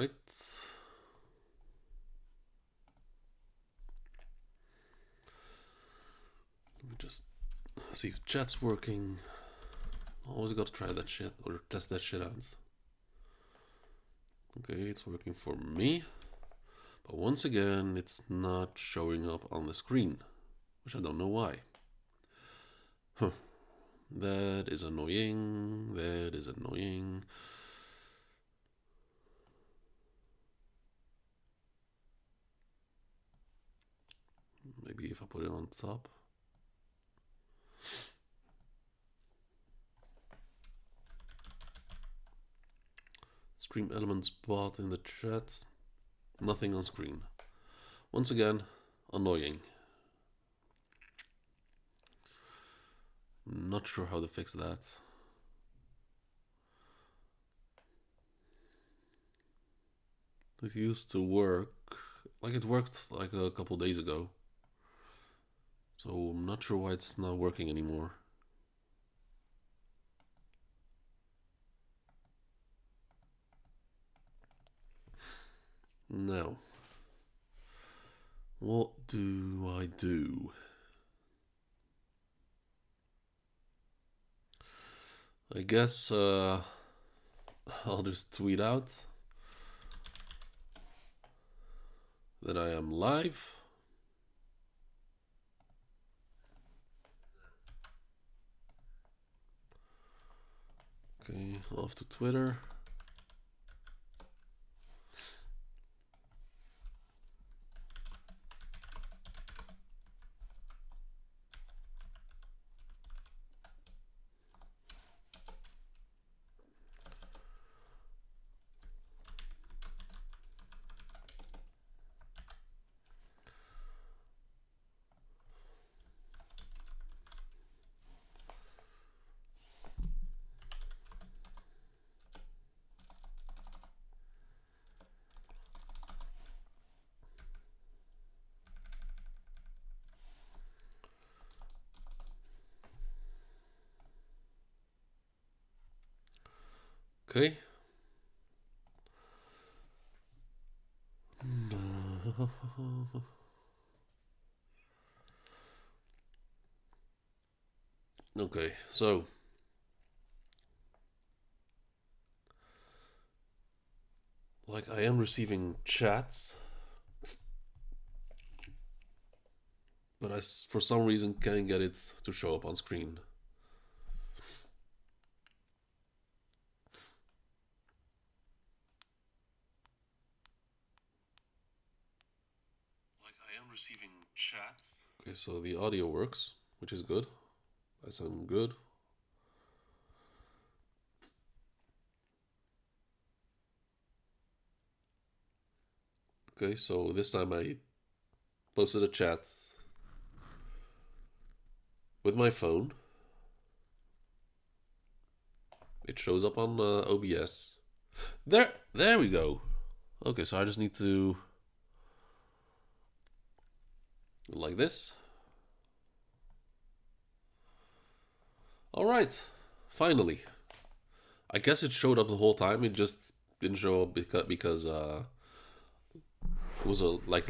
Alright. Let me just see if chat's working. Always gotta try that shit or test that shit out. Okay, it's working for me. But once again, it's not showing up on the screen, which I don't know why. Huh. That is annoying. That is annoying. Maybe if I put it on top. Stream elements bot in the chat. Nothing on screen. Once again, annoying. Not sure how to fix that. It used to work. Like it worked like a couple days ago. So I'm not sure why it's not working anymore. Now, what do I do? I guess I'll just tweet out that I am live. Okay, off to Twitter. Okay. Okay, so like I am receiving chats, but I for some reason can't get it to show up on screen. Like I am receiving chats. Okay, so the audio works, which is good. I sound good. Okay, so this time I posted a chat with my phone. It shows up on OBS. There we go. Okay, so I just need to like this. All right, finally. I guess it showed up the whole time. It just didn't show up because it was like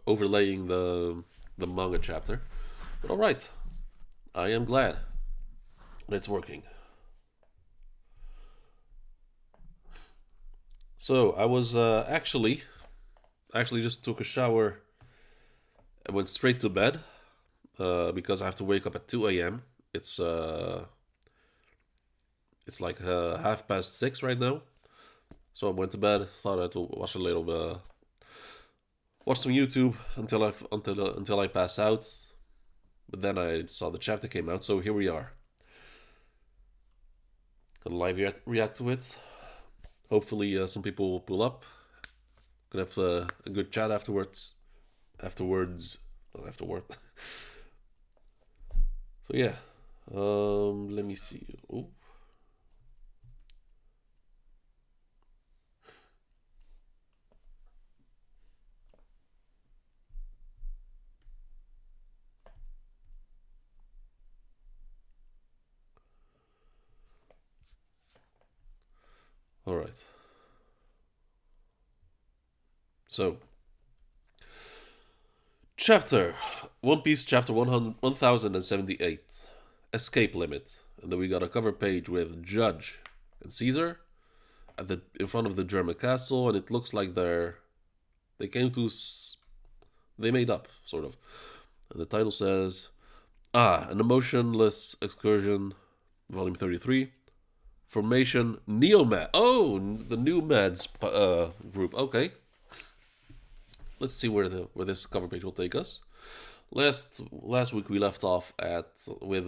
overlaying the manga chapter. But all right, I am glad it's working. So I was actually just took a shower and went straight to bed because I have to wake up at 2 a.m. It's like 6:30 right now. So I went to bed. Thought I had to watch a little bit, watch some YouTube until I pass out. But then I saw the chapter came out, so here we are. Gonna live react to it. Hopefully, some people will pull up. Gonna have a good chat afterwards. Not afterward. So yeah. Let me see. Oh. All right. So, chapter One Piece, chapter 1078, Escape Limit. And then we got a cover page with Judge and Caesar in front of the German castle, and it looks like they came to they made up sort of. And the title says, an emotionless excursion, volume 33. Formation Neomad. Oh, the New Mads group. Okay. Let's see where this cover page will take us. Last week we left off with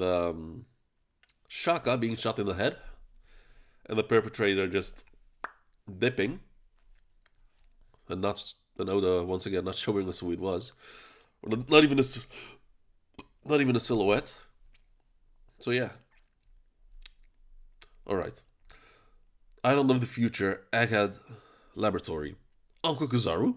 Shaka being shot in the head, and the perpetrator just dipping, and Oda once again not showing us who it was, or not even a silhouette. So yeah. All right. Island of the Future, Egghead Laboratory. Uncle Kizaru?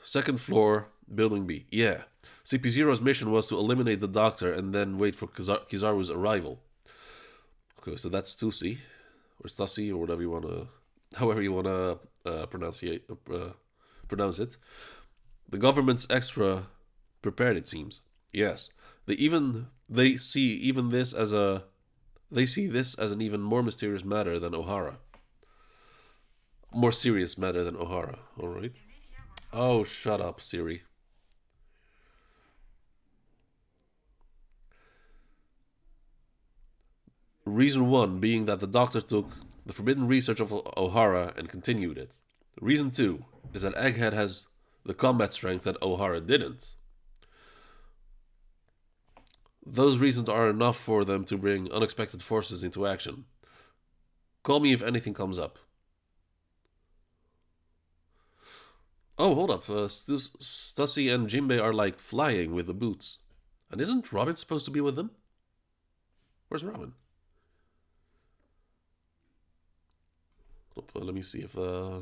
Second floor, Building B. Yeah. CP0's mission was to eliminate the doctor and then wait for Kizaru's arrival. Okay, so that's Stussy, or Stussy, or whatever you want to, however you want to pronounce it. The government's extra prepared, it seems. Yes. They see this as an even more mysterious matter than Ohara. More serious matter than Ohara. All right. Oh, shut up, Siri. Reason 1 being that the doctor took the forbidden research of Ohara and continued it. Reason 2 is that Egghead has the combat strength that Ohara didn't. Those reasons are enough for them to bring unexpected forces into action. Call me if anything comes up. Oh, hold up. Stussy and Jinbei are like flying with the boots. And isn't Robin supposed to be with them? Where's Robin? Let me see if I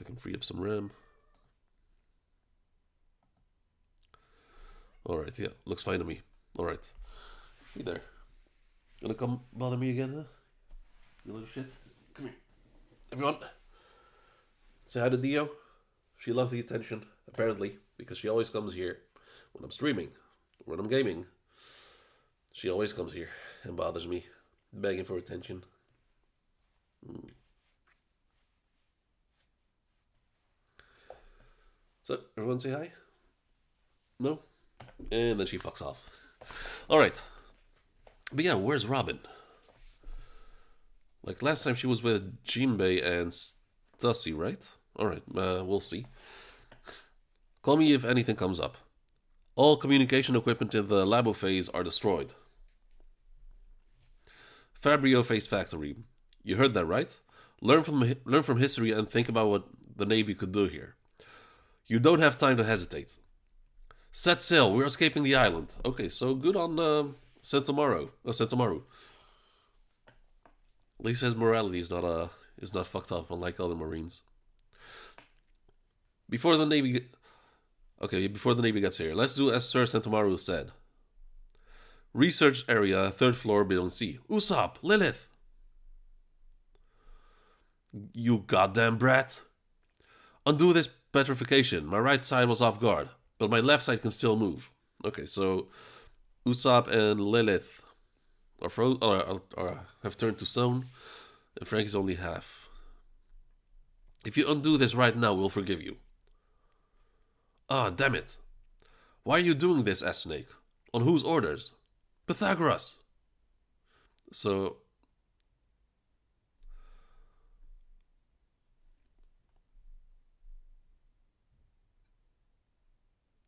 can free up some RAM. Alright, yeah, looks fine to me. Alright. Hey there. Gonna come bother me again, huh? You little shit. Come here. Everyone. Say hi to Dio. She loves the attention, apparently, because she always comes here when I'm streaming, when I'm gaming. She always comes here and bothers me, begging for attention. So, everyone say hi? No? And then she fucks off. Alright. But yeah, where's Robin? Like last time she was with Jinbei and Stussy, right? Alright, we'll see. Call me if anything comes up. All communication equipment in the labo phase are destroyed. Fabrio Phase Factory. You heard that, right? Learn from history and think about what the Navy could do here. You don't have time to hesitate. Set sail. We're escaping the island. Okay, so good on Sentomaru. At least his morality is not fucked up, unlike other Marines. Before the Navy gets here, let's do as Sir Sentomaru said. Research area, 3rd floor, building C. Usopp, Lilith. You goddamn brat. Undo this petrification. My right side was off guard, but my left side can still move. Okay, so Usopp and Lilith have turned to stone, and Frankie's only half. If you undo this right now, we'll forgive you. Ah, damn it. Why are you doing this, S-Snake? On whose orders? Pythagoras. So...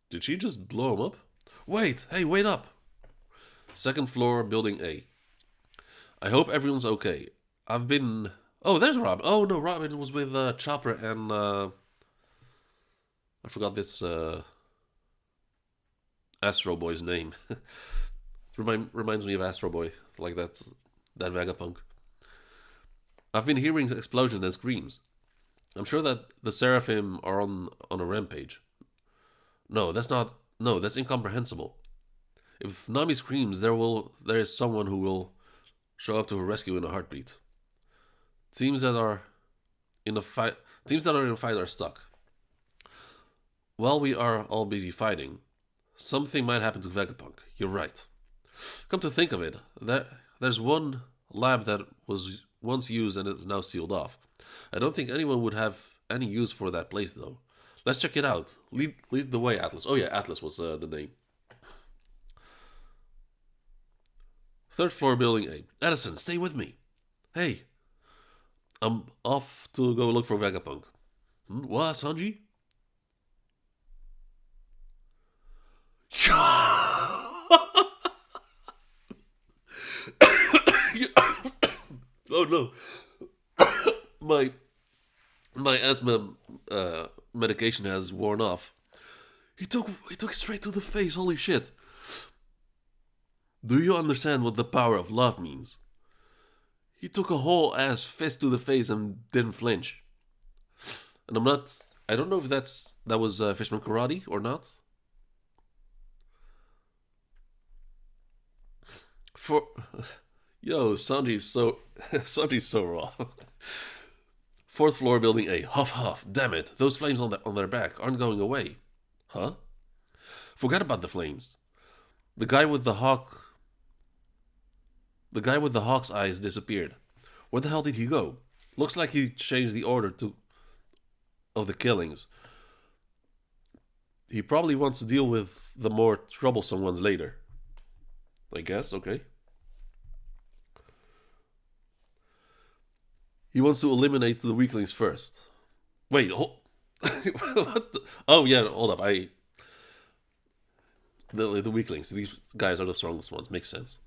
Did she just blow him up? Wait! Hey, wait up! 2nd floor, building A. I hope everyone's okay. I've been... Oh, there's Robin. Oh, no, Robin was with Chopper and... I forgot this Astro Boy's name. Reminds me of Astro Boy, like that Vegapunk. I've been hearing explosions and screams. I'm sure that the Seraphim are on a rampage. No, that's incomprehensible. If Nami screams, there is someone who will show up to her rescue in a heartbeat. Teams that are in a fight teams that are in a fight are stuck. While we are all busy fighting, something might happen to Vegapunk. You're right. Come to think of it, there's one lab that was once used and is now sealed off. I don't think anyone would have any use for that place though. Let's check it out. Lead the way, Atlas. Oh yeah, Atlas was the name. Third floor, building A. Edison, stay with me. Hey, I'm off to go look for Vegapunk. What, Sanji? Oh no, my my asthma medication has worn off. He took it straight to the face. Holy shit! Do you understand what the power of love means? He took a whole ass fist to the face and didn't flinch. And I'm not. I don't know if that was Fishman karate or not. For yo, Sanji's so Sanji's so raw. Fourth floor, building A. Huff huff. Damn it! Those flames on their back aren't going away. Huh? Forget about the flames. The guy with the hawk. The guy with the hawk's eyes disappeared. Where the hell did he go? Looks like he changed the order of the killings. He probably wants to deal with the more troublesome ones later. I guess, okay. He wants to eliminate the weaklings first. Wait, what the? Oh yeah, hold up. The weaklings. These guys are the strongest ones. Makes sense.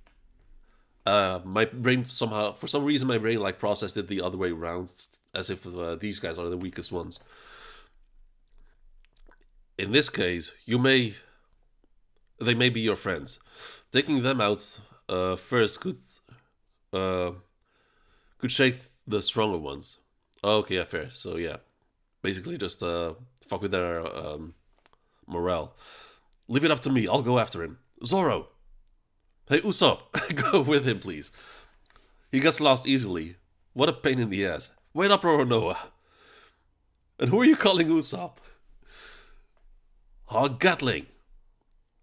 My brain somehow, for some reason, my brain like processed it the other way around, as if these guys are the weakest ones. In this case, they may be your friends. Taking them out first uh, could shake the stronger ones. Okay, yeah, fair. So yeah, basically just fuck with their morale. Leave it up to me. I'll go after him. Zoro. Hey, Usopp, go with him, please. He gets lost easily. What a pain in the ass. Wait up, Roronoa. And who are you calling Usopp? Hog Gatling.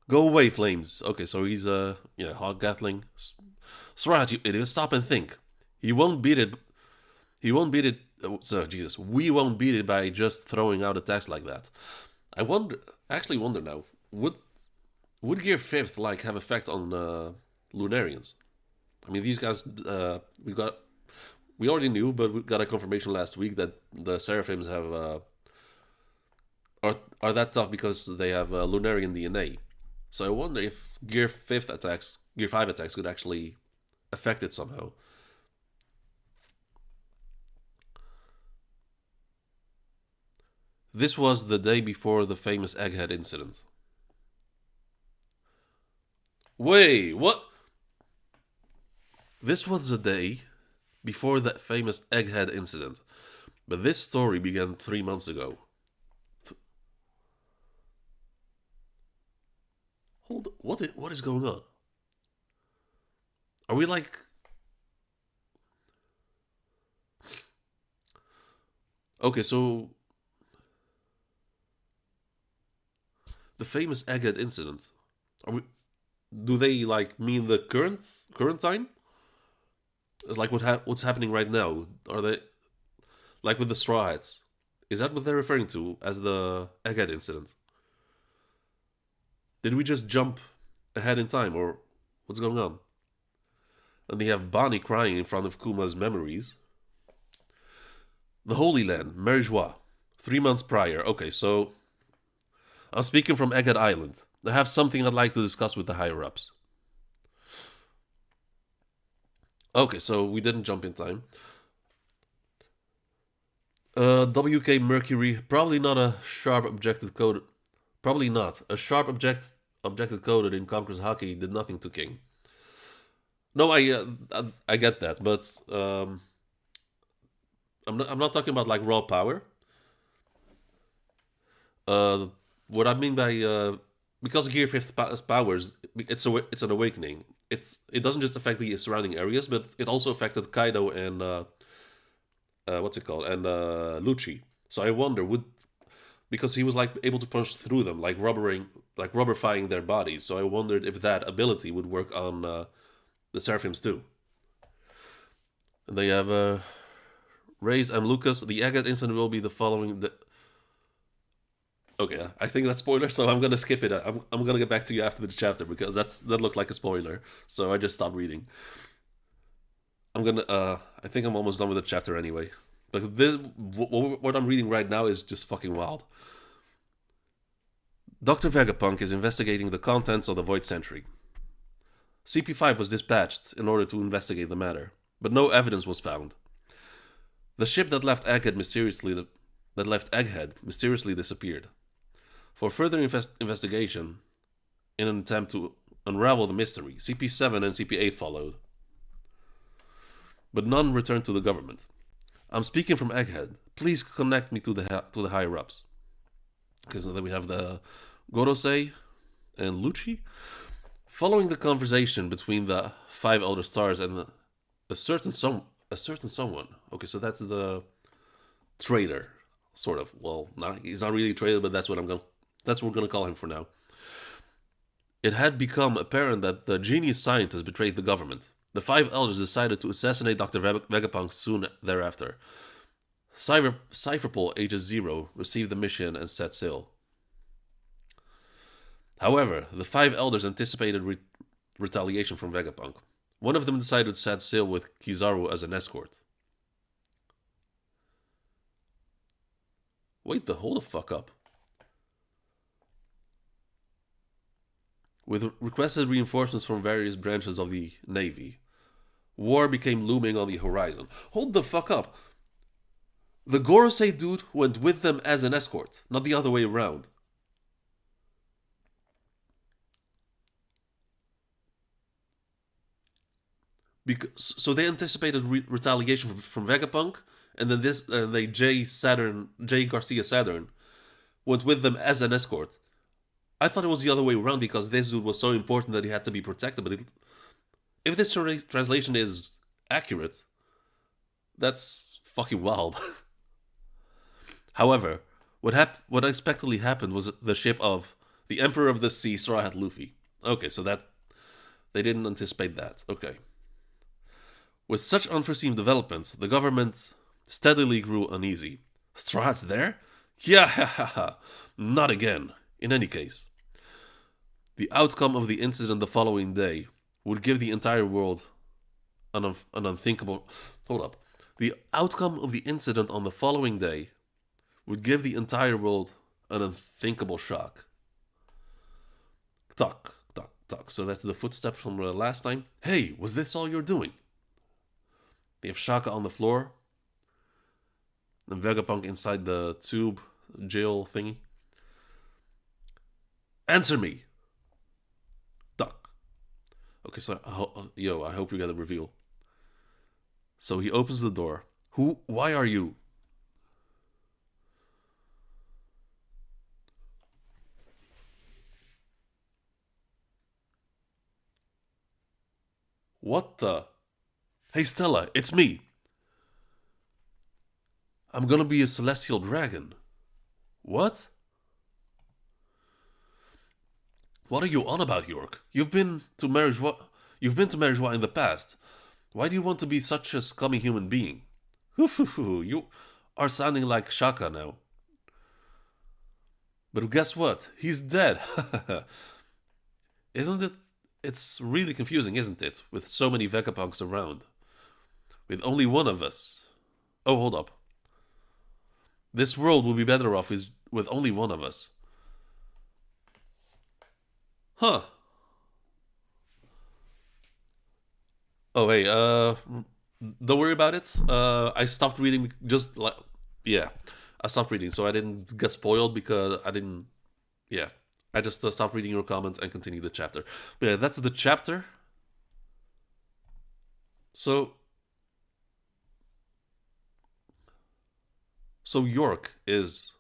Go away, Flames. Okay, so he's Hog Gatling. Srat, you idiot, stop and think. He won't beat it. He won't beat it. So Jesus, we won't beat it by just throwing out attacks like that. Actually wonder now. Would Gear Fifth like have effect on Lunarians? I mean, these guys we already knew, but we got a confirmation last week that the Seraphims have are that tough because they have Lunarian DNA. So I wonder if Gear 5 attacks could actually affect it somehow. This was the day before the famous Egghead incident. Wait, what? This was the day before that famous Egghead incident, but this story began 3 months ago. Hold, what is going on? Are we like? Okay, so the famous Egghead incident. Are we? Do they like mean the current time? It's like what's happening right now? Are they like with the Straw Hats? Is that what they're referring to as the Egghead incident? Did we just jump ahead in time, or what's going on? And they have Bonnie crying in front of Kuma's memories. The Holy Land, Merijois, 3 months prior. Okay, so I'm speaking from Egghead Island. I have something I'd like to discuss with the higher ups. Okay, so we didn't jump in time. WK Mercury, probably not a sharp objective code. Probably not. A sharp objective coded in Conqueror's Haki did nothing to King. No, I get that, but I'm not talking about like raw power. What I mean by because Gear Fifth powers, it's an awakening. It doesn't just affect the surrounding areas, but it also affected Kaido and what's it called, and Lucci. So I wonder, would, because he was like able to punch through them, like rubberifying their bodies. So I wondered if that ability would work on the Seraphims too. And they have Reyes and Lucas. The Agate incident will be the following. Okay, I think that's spoiler, so I'm gonna skip it. I'm gonna get back to you after the chapter because that looked like a spoiler. So I just stopped reading. I think I'm almost done with the chapter anyway. But what I'm reading right now is just fucking wild. Dr. Vegapunk is investigating the contents of the Void Sentry. CP5 was dispatched in order to investigate the matter, but no evidence was found. The ship that left Egghead mysteriously disappeared. For further investigation, in an attempt to unravel the mystery, CP7 and CP8 followed. But none returned to the government. I'm speaking from Egghead. Please connect me to the higher ups. Okay, so then we have the Gorosei and Lucci. Following the conversation between the 5 Elder Stars and a certain someone. Okay, so that's the traitor, sort of. Well, he's not really a traitor, but that's what we're gonna call him for now. It had become apparent that the genius scientist betrayed the government. The 5 elders decided to assassinate Dr. Vegapunk soon thereafter. Cypherpole Aegis Zero received the mission and set sail. However, the 5 elders anticipated retaliation from Vegapunk. One of them decided to set sail with Kizaru as an escort. Hold the fuck up. With requested reinforcements from various branches of the Navy, war became looming on the horizon. Hold the fuck up. The Gorosei dude went with them as an escort, not the other way around. So they anticipated retaliation from Vegapunk, and then Jay Garcia Saturn went with them as an escort. I thought it was the other way around because this dude was so important that he had to be protected. But if this translation is accurate, that's fucking wild. However, what unexpectedly happened was the ship of the Emperor of the Sea, Straw Hat Luffy. Okay, so that they didn't anticipate that. Okay. With such unforeseen developments, the government steadily grew uneasy. Straw Hat's there? Yeah, not again. In any case, the outcome of the incident the following day would give the entire world an unthinkable. Hold up. The outcome of the incident on the following day would give the entire world an unthinkable shock. Tuck, tuck, tuck. So that's the footsteps from last time. Hey, was this all you're doing? They have Shaka on the floor. And Vegapunk inside the tube jail thingy. Answer me. Duck. Okay, so I hope you get a reveal. So he opens the door. Why are you? What the? Hey Stella, it's me. I'm gonna be a celestial dragon. What? What are you on about, York? You've been to Marriage in the past. Why do you want to be such a scummy human being? You are sounding like Shaka now. But guess what? He's dead. Isn't it? It's really confusing, isn't it? With so many Vegapunks around. With only one of us. Oh, hold up. This world will be better off with only one of us. Huh. Oh, hey, don't worry about it. I stopped reading just like, yeah, I stopped reading, so I didn't get spoiled because I didn't, yeah. I just stopped reading your comment and continued the chapter. But yeah, that's the chapter. So York is.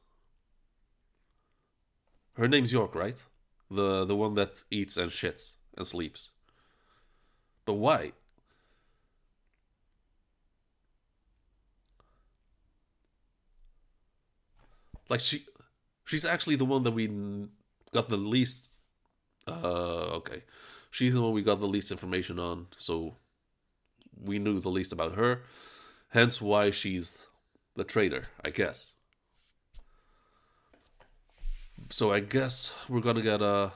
Her name's York, right? the one that eats and shits and sleeps. But why? Like she's actually the one that we got the least. Okay, she's the one we got the least information on, so we knew the least about her. Hence why she's the traitor, I guess. So I guess we're gonna get a.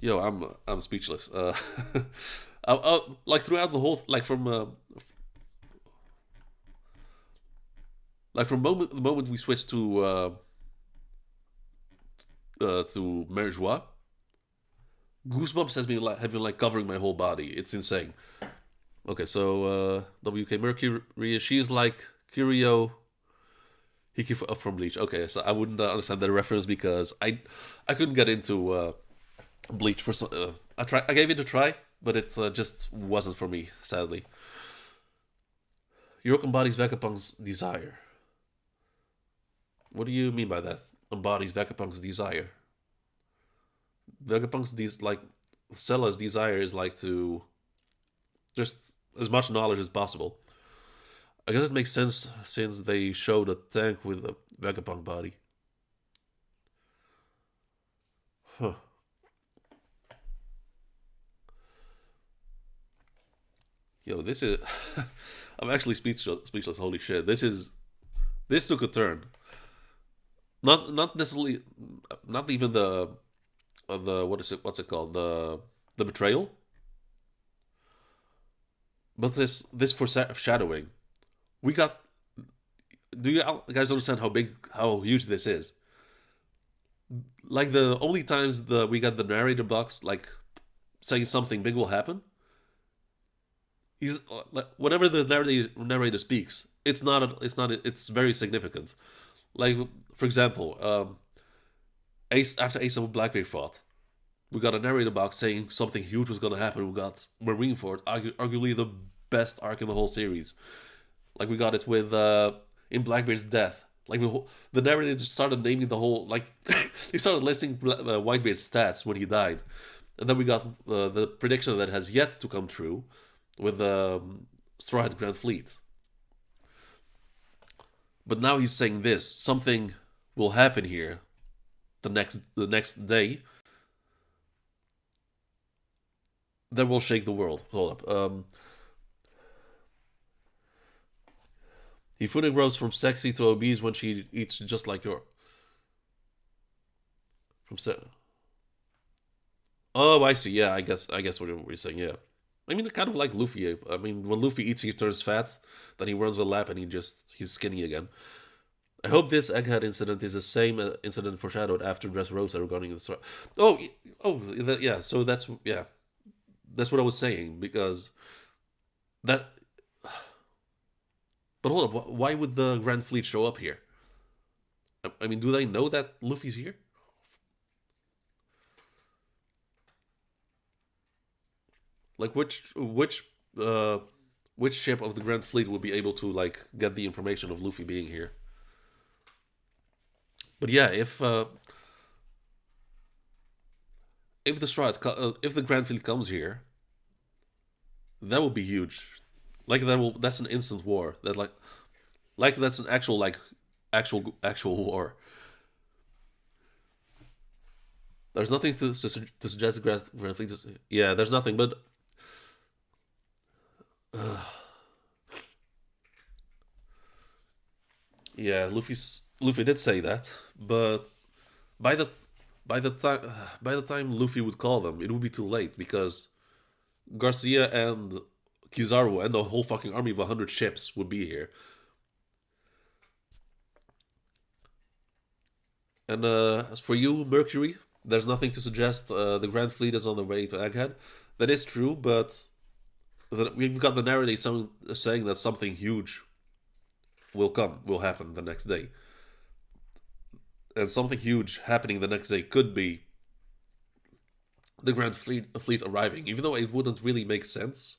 Yo, I'm speechless. Like throughout the whole, like from the moment we switched to Merjois, goosebumps has been like have been like covering my whole body. It's insane. Okay, so WK Mercury, she's like Curio Hiki from Bleach. Okay, so I wouldn't understand that reference because I couldn't get into Bleach for some. I gave it a try, but it just wasn't for me, sadly. York embodies Vegapunk's desire. What do you mean by that? Embodies Vegapunk's desire. Vegapunk's like Stella's desire is like to just as much knowledge as possible. I guess it makes sense since they showed a tank with a Vegapunk body. Huh. Yo, this is. I'm actually speechless. Speechless. Holy shit! This took a turn. Not necessarily. Not even the what is it? What's it called? The betrayal. But this foreshadowing. We got. Do you guys understand how huge this is? Like the only times we got the narrator box like saying something big will happen. He's like whenever the narrator speaks, it's very significant. Like for example, Ace after Ace of Blackbeard fought, we got a narrator box saying something huge was gonna happen. We got Marineford, arguably the best arc in the whole series. Like we got it with in Blackbeard's death. Like the narrator just started naming the whole like he started listing Whitebeard's stats when he died, and then we got the prediction that has yet to come true with Straw Hat Grand Fleet. But now he's saying this something will happen here the next day that will shake the world. Hold up. Hifune grows from sexy to obese when she eats just like your. From Oh, I see. Yeah, I guess what you're saying. Yeah, I mean, kind of like Luffy. I mean, when Luffy eats, he turns fat. Then he runs a lap and he's skinny again. I hope this egghead incident is the same incident foreshadowed after Dressrosa regarding the story. Oh, yeah. So that's what I was saying because that. But hold up, why would the Grand Fleet show up here? I mean, do they know that Luffy's here? Like which ship of the Grand Fleet would be able to like get the information of Luffy being here? But yeah, if the if the Grand Fleet comes here, that would be huge. Like that's an instant war. That like that's an actual actual war. There's nothing to suggest the Grand Fleet. Yeah, there's nothing. But yeah, Luffy did say that, but by the by the time Luffy would call them, it would be too late because Garcia and Kizaru and the whole fucking army of 100 ships would be here. And as for you, Mercury, there's nothing to suggest the Grand Fleet is on the way to Egghead. That is true, but we've got the narrative saying that something huge will happen the next day. And something huge happening the next day could be the Grand Fleet arriving, even though it wouldn't really make sense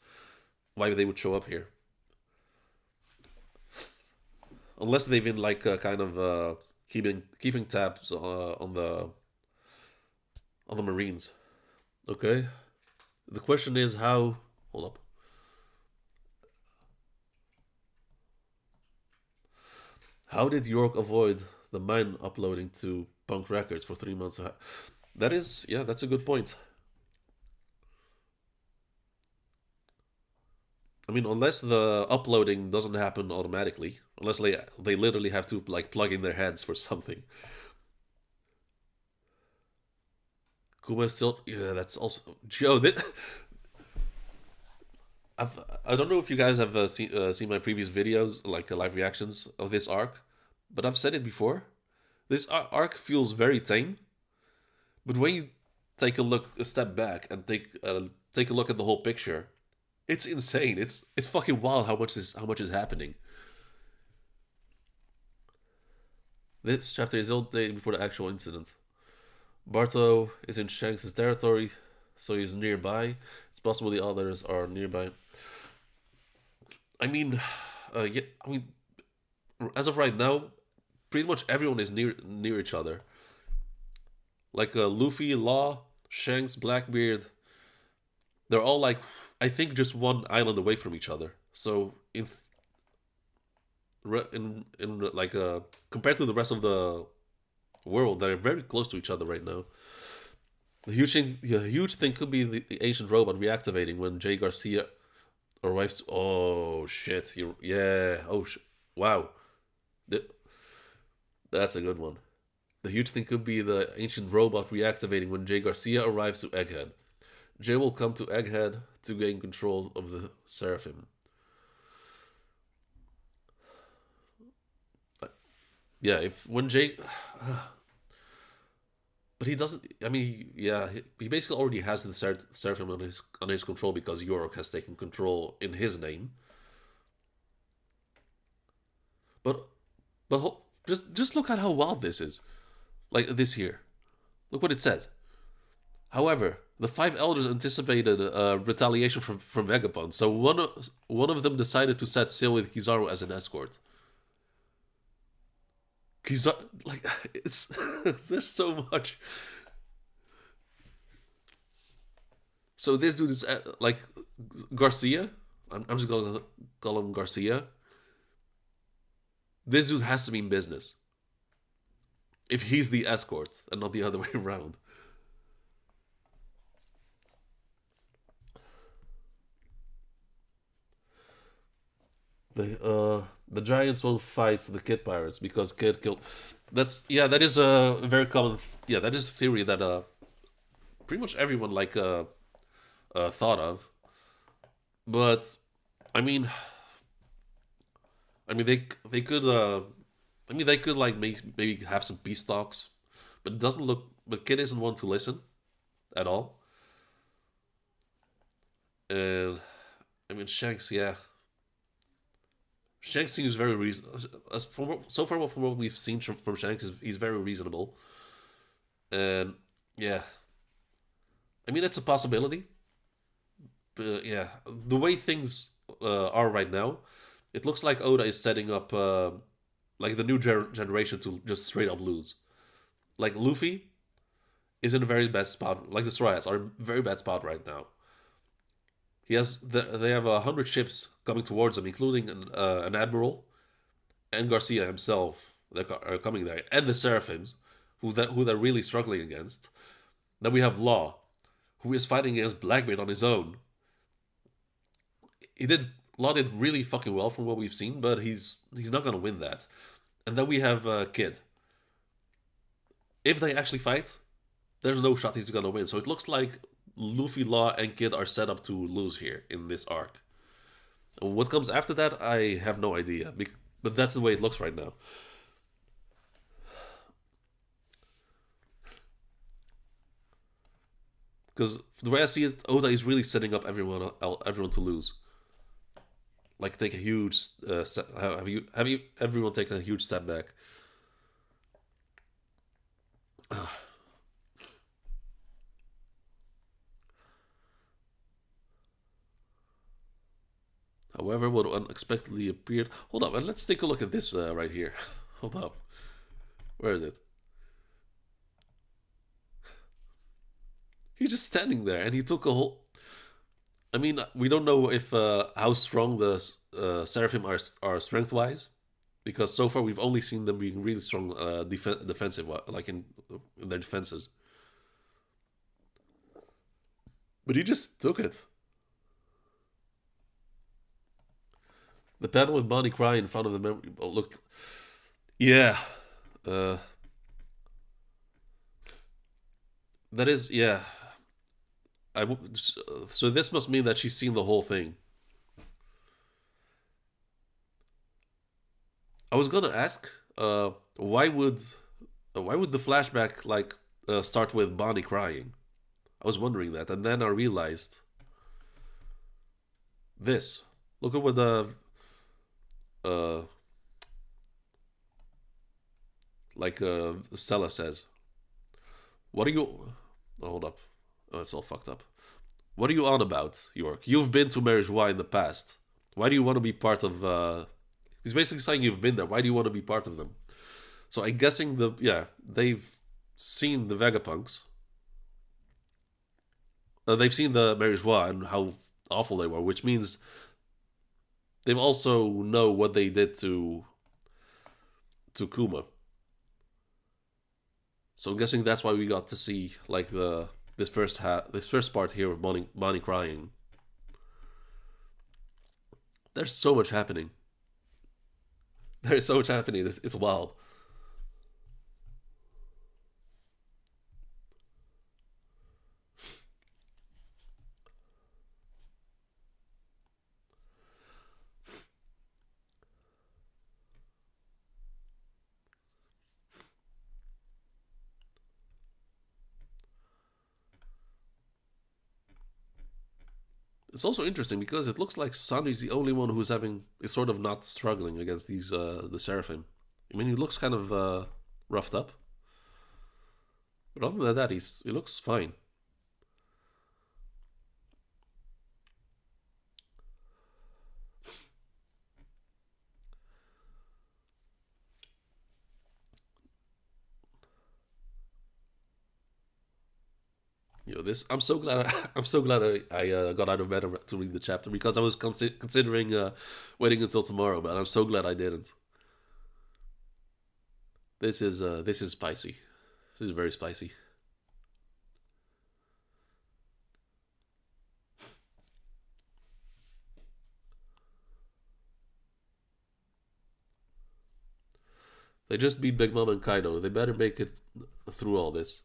why they would show up here. Unless they've been like kind of keeping tabs on the Marines. Okay. The question is how. Hold up. How did York avoid the mine uploading to Punk Records for 3 months? That is, yeah, that's a good point. I mean, unless the uploading doesn't happen automatically, unless they literally have to like plug in their heads for something. Kuma still, yeah, that's also Joe. I don't know if you guys have seen my previous videos, like live reactions of this arc, but I've said it before. This arc feels very tame, but when you take a step back and take a look at the whole picture, it's insane. It's fucking wild how much is happening. This chapter is all day before the actual incident. Barto is in Shanks' territory, so he's nearby. It's possible the others are nearby. I mean, yeah. I mean, as of right now, pretty much everyone is near each other. Like Luffy, Law, Shanks, Blackbeard. They're all like, I think, just one island away from each other. So in like compared to the rest of the world, they're very close to each other right now. The huge thing could be the ancient robot reactivating when Jay Garcia arrives. Oh shit! Yeah. Oh wow. That's a good one. The huge thing could be the ancient robot reactivating when Jay Garcia arrives to Egghead. Jay will come to Egghead to gain control of the Seraphim. Yeah, if when Jay, but he doesn't. I mean, yeah, he basically already has the Seraphim on his control because York has taken control in his name. But just look at how wild this is. Like this here. Look what it says. However, the five elders anticipated retaliation from Vegapunk, so one of them decided to set sail with Kizaru as an escort. Kizaru, like it's there's so much. So this dude is like Garcia. I'm just gonna call him Garcia. This dude has to be in business if he's the escort and not the other way around. The giants won't fight the Kid pirates because Kid killed. That's yeah. That is a very common. Yeah, that is a theory that pretty much everyone like thought of. But I mean, they could they could like maybe have some peace talks, but it doesn't look. But Kid isn't one to listen at all. And I mean Shanks, yeah, Shanks seems very reasonable. As from so far from what we've seen from Shanks, he's very reasonable, and yeah, I mean it's a possibility. But yeah, the way things are right now, it looks like Oda is setting up like the new generation to just straight up lose. Like Luffy is in a very bad spot. Like the Strayas are in a very bad spot right now. They have 100 ships coming towards him, including an admiral and Garcia himself that are coming there, and the Seraphims, who they're really struggling against. Then we have Law, who is fighting against Blackbeard on his own. He did Law did really fucking well from what we've seen, but he's not gonna win that. And then we have Kid. If they actually fight, there's no shot he's gonna win. So it looks like Luffy, Law, and Kid are set up to lose here in this arc. What comes after that, I have no idea. But that's the way it looks right now. Because the way I see it, Oda is really setting up everyone to lose. Like take a huge have you everyone take a huge step back. However, what unexpectedly appeared. Hold up, and let's take a look at this right here. Hold up. Where is it? He's just standing there, and he took a whole. I mean, we don't know if how strong the Seraphim are strength wise, because so far we've only seen them being really strong defensive, like in their defenses. But he just took it. The panel with Bonnie crying in front of the memory looked. Yeah, uh, that is yeah. So this must mean that she's seen the whole thing. I was gonna ask, why would the flashback like start with Bonnie crying? I was wondering that, and then I realized this. Look at what the uh Stella says. What are you? Oh, hold up. Oh, it's all fucked up. What are you on about, York? You've been to Marijois in the past. Why do you want to be part of? He's basically saying you've been there. Why do you want to be part of them? So I'm guessing they've seen the Vegapunks. They've seen the Marijois and how awful they were, which means they've also know what they did to Kuma. So I'm guessing that's why we got to see like this first part here of Bonnie crying. There's so much happening. There's so much happening. It's wild. It's also interesting because it looks like Sanri's the only one who's having is sort of not struggling against these the Seraphim. I mean, he looks kind of roughed up, but other than that, he looks fine. This I'm so glad I'm so glad I got out of bed to read the chapter because I was considering waiting until tomorrow, but I'm so glad I didn't. This is spicy. This is very spicy. They just beat Big Mom and Kaido. They better make it through all this.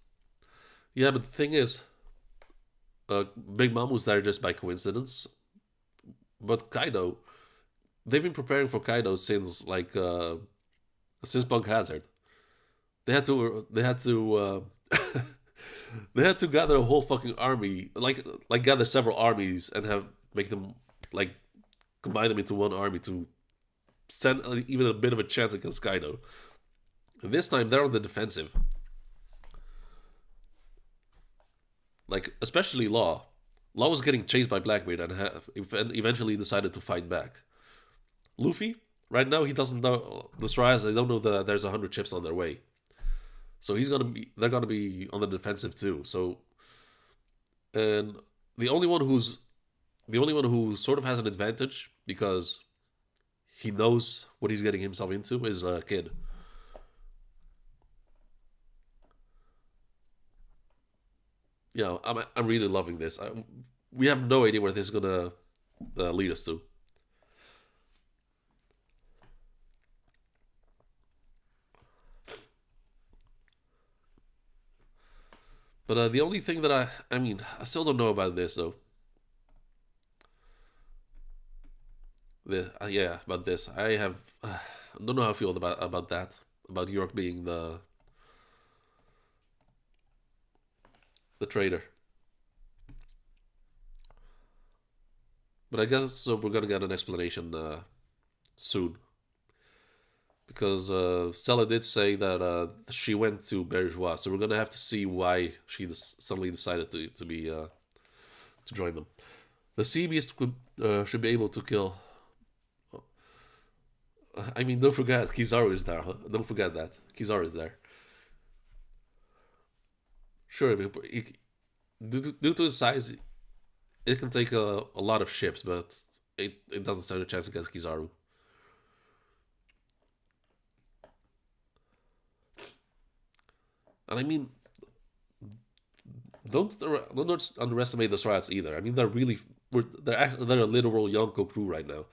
Yeah, but the thing is, Big Mom was there just by coincidence. But Kaido, they've been preparing for Kaido since Punk Hazard. They had to they had to gather a whole fucking army, like gather several armies and have make them like combine them into one army to stand even a bit of a chance against Kaido. And this time they're on the defensive, like especially Law. Law was getting chased by Blackbeard and eventually decided to fight back. Luffy, right now he doesn't know the Strias. They don't know that there's 100 ships on their way, so they're gonna be on the defensive too. So and the only one who's the only one who sort of has an advantage because he knows what he's getting himself into is Kid. I'm really loving this. We have no idea where this is gonna lead us to. But the only thing that I mean, I still don't know about this though. Yeah, about this, I have. I don't know how I feel about that. About York being the traitor. But I guess so. We're gonna get an explanation soon because Stella did say that she went to Bergeois, so we're gonna have to see why she suddenly decided to join them. The sea beast should be able to kill. I mean, don't forget Kizaru is there. Huh? Don't forget that Kizaru is there. Sure, due to its size, it can take a lot of ships, but it doesn't stand a chance against Kizaru. And I mean, don't underestimate the Strats either. I mean, they're a literal Yonko crew right now.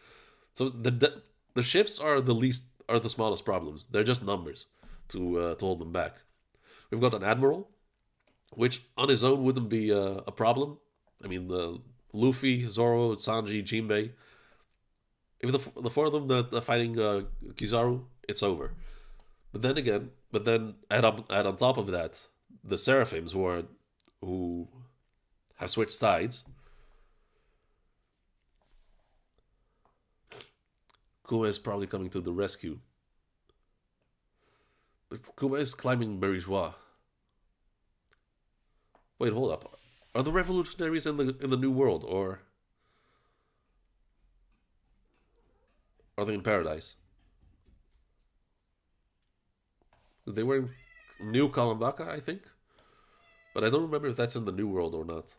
So the ships are the smallest problems. They're just numbers to hold them back. We've got an admiral, which on his own wouldn't be a problem. I mean, Luffy, Zoro, Sanji, Jinbei. If the four of them that are fighting Kizaru, it's over. But then add on top of that the Seraphims who have switched sides. Kuma is probably coming to the rescue. But Kuma is climbing Merijois. Wait, hold up. Are the revolutionaries in the New World, or are they in Paradise? They were in New Kalambaka, I think, but I don't remember if that's in the New World or not.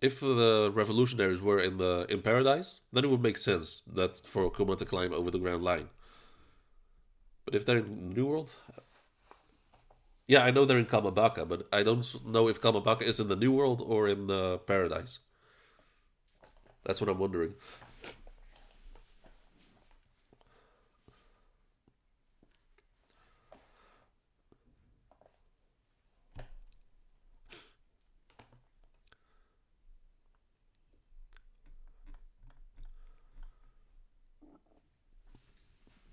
If the revolutionaries were in Paradise, then it would make sense that for Kuma to climb over the Grand Line. But if they're in New World, yeah, I know they're in Kamabaka, but I don't know if Kamabaka is in the New World or in Paradise. That's what I'm wondering.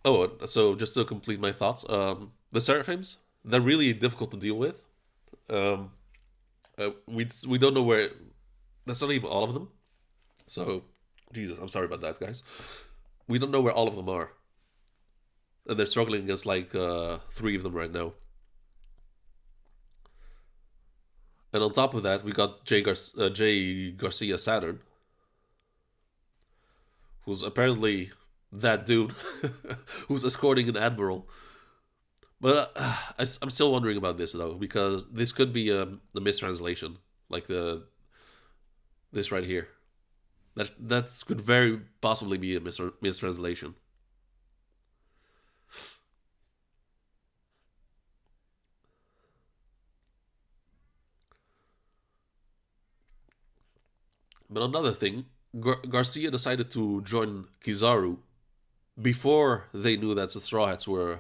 Oh, so just to complete my thoughts, the Seraphims, they're really difficult to deal with. Um, we don't know where. That's not even all of them. So, Jesus, I'm sorry about that, guys. We don't know where all of them are, and they're struggling against like three of them right now. And on top of that, we got Jay Garcia Saturn, who's apparently that dude who's escorting an admiral. But I'm still wondering about this though, because this could be a mistranslation, like this right here. That could very possibly be a mistranslation. But another thing, Garcia decided to join Kizaru before they knew that the Straw Hats were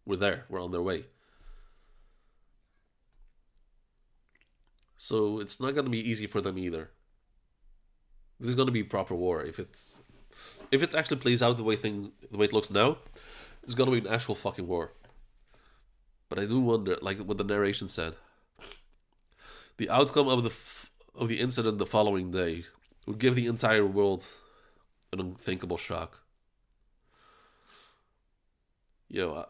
on their way. So it's not gonna be easy for them either. This is gonna be proper war if it actually plays out the way it looks now. It's gonna be an actual fucking war. But I do wonder, like what the narration said, the outcome of of the incident the following day would give the entire world an unthinkable shock. Yo,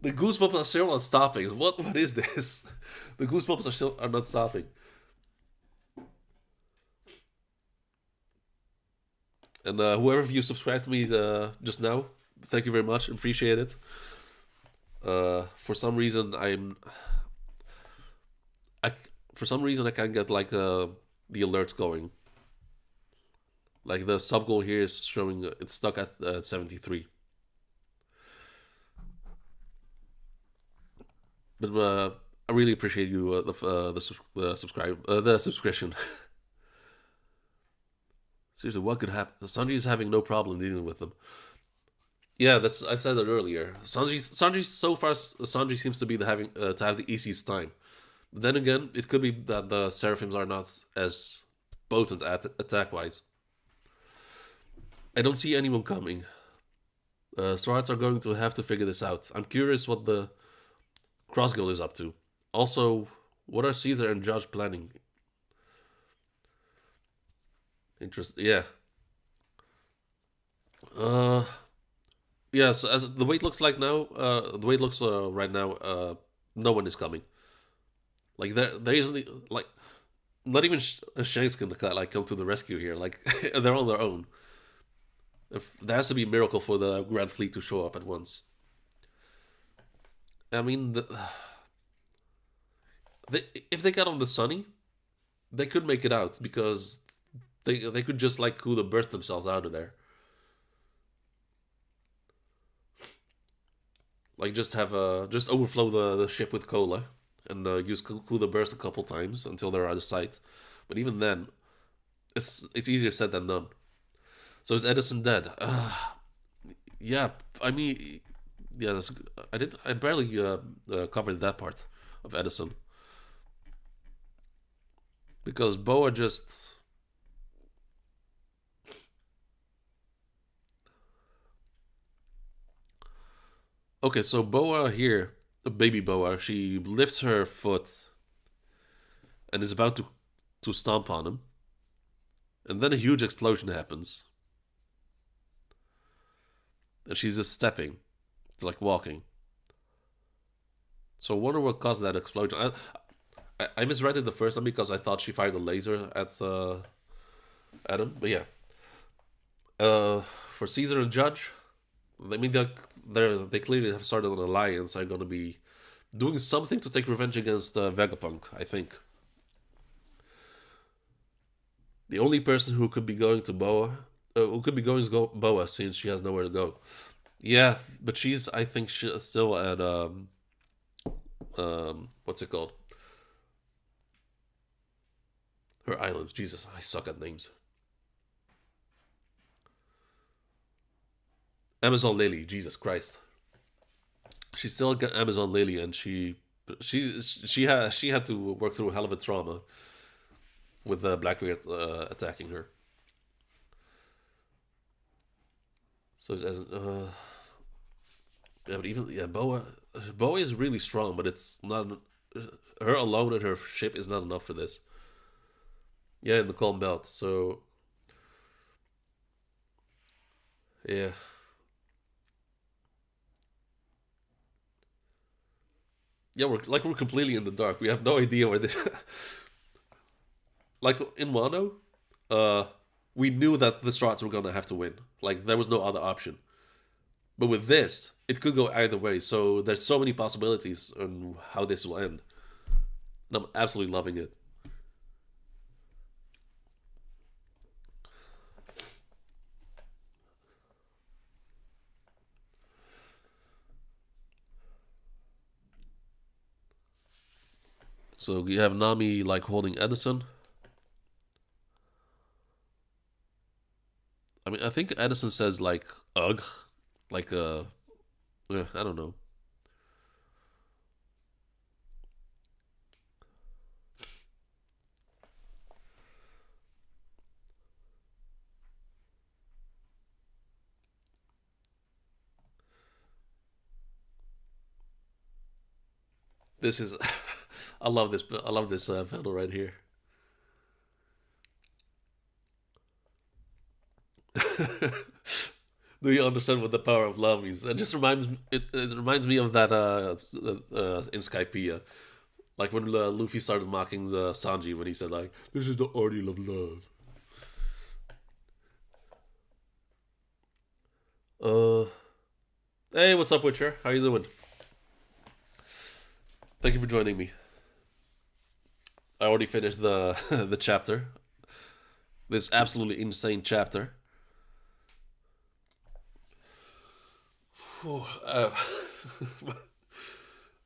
the goosebumps are still not stopping. What is this? The goosebumps are not stopping. And whoever of you subscribed to me just now, thank you very much. Appreciate it. For some reason, I for some reason I can't get like the alerts going. Like the sub goal here is showing it's stuck at 73. But I really appreciate you the subscription. Seriously, what could happen? Sanji is having no problem dealing with them. Yeah, that's I said that earlier. Sanji so far Sanji seems to be to have the easiest time. But then again, it could be that the Seraphims are not as potent at attack wise. I don't see anyone coming. Swords are going to have to figure this out. I'm curious what the Cross Guild is up to. Also, what are Caesar and Judge planning? Interest, yeah. Uh, yeah. So as the way it looks like now, the way it looks right now, no one is coming. Like there isn't like not even Shanks can like come to the rescue here. Like they're on their own. If, there has to be a miracle for the Grand Fleet to show up at once. I mean, if they got on the Sunny, they could make it out because they could just like cool the burst themselves out of there. Like just have just overflow the ship with cola and use cool the burst a couple times until they're out of sight. But even then, it's easier said than done. So is Edison dead? Yeah, I mean, yeah, I barely covered that part of Edison because Boa just. Okay, so Boa here, a baby Boa, she lifts her foot and is about to stomp on him, and then a huge explosion happens, and she's just stepping, like walking. So I wonder what caused that explosion. I misread it the first time because I thought she fired a laser at him, but yeah. For Caesar and Judge, I mean they clearly have started an alliance. Are going to be doing something to take revenge against Vegapunk. I think the only person who could be going to Boa, who could be going to Boa, since she has nowhere to go. Yeah, but she's I think still at what's it called? Her island. Jesus, I suck at names. Amazon Lily. Jesus Christ. She's still got Amazon Lily, and she had to work through a hell of a trauma with Blackbeard attacking her. So as yeah, but even yeah, Boa is really strong, but it's not her alone and her ship is not enough for this. Yeah, in the Calm Belt. So yeah, yeah, we're completely in the dark. We have no idea where this. Like in Wano, uh, we knew that the Strats were gonna have to win. Like there was no other option. But with this, it could go either way. So there's so many possibilities on how this will end, and I'm absolutely loving it. So you have Nami like holding Edison. I mean, I think Edison says like "ugh," like yeah, I don't know. This is, I love this. I love this panel right here. Do you understand what the power of love is? It just it reminds me of that in Skypiea, like when Luffy started mocking Sanji when he said like, "This is the ordeal of love." Uh, hey, what's up, Witcher? How you doing? Thank you for joining me. I already finished the the chapter. This absolutely insane chapter. Whew, I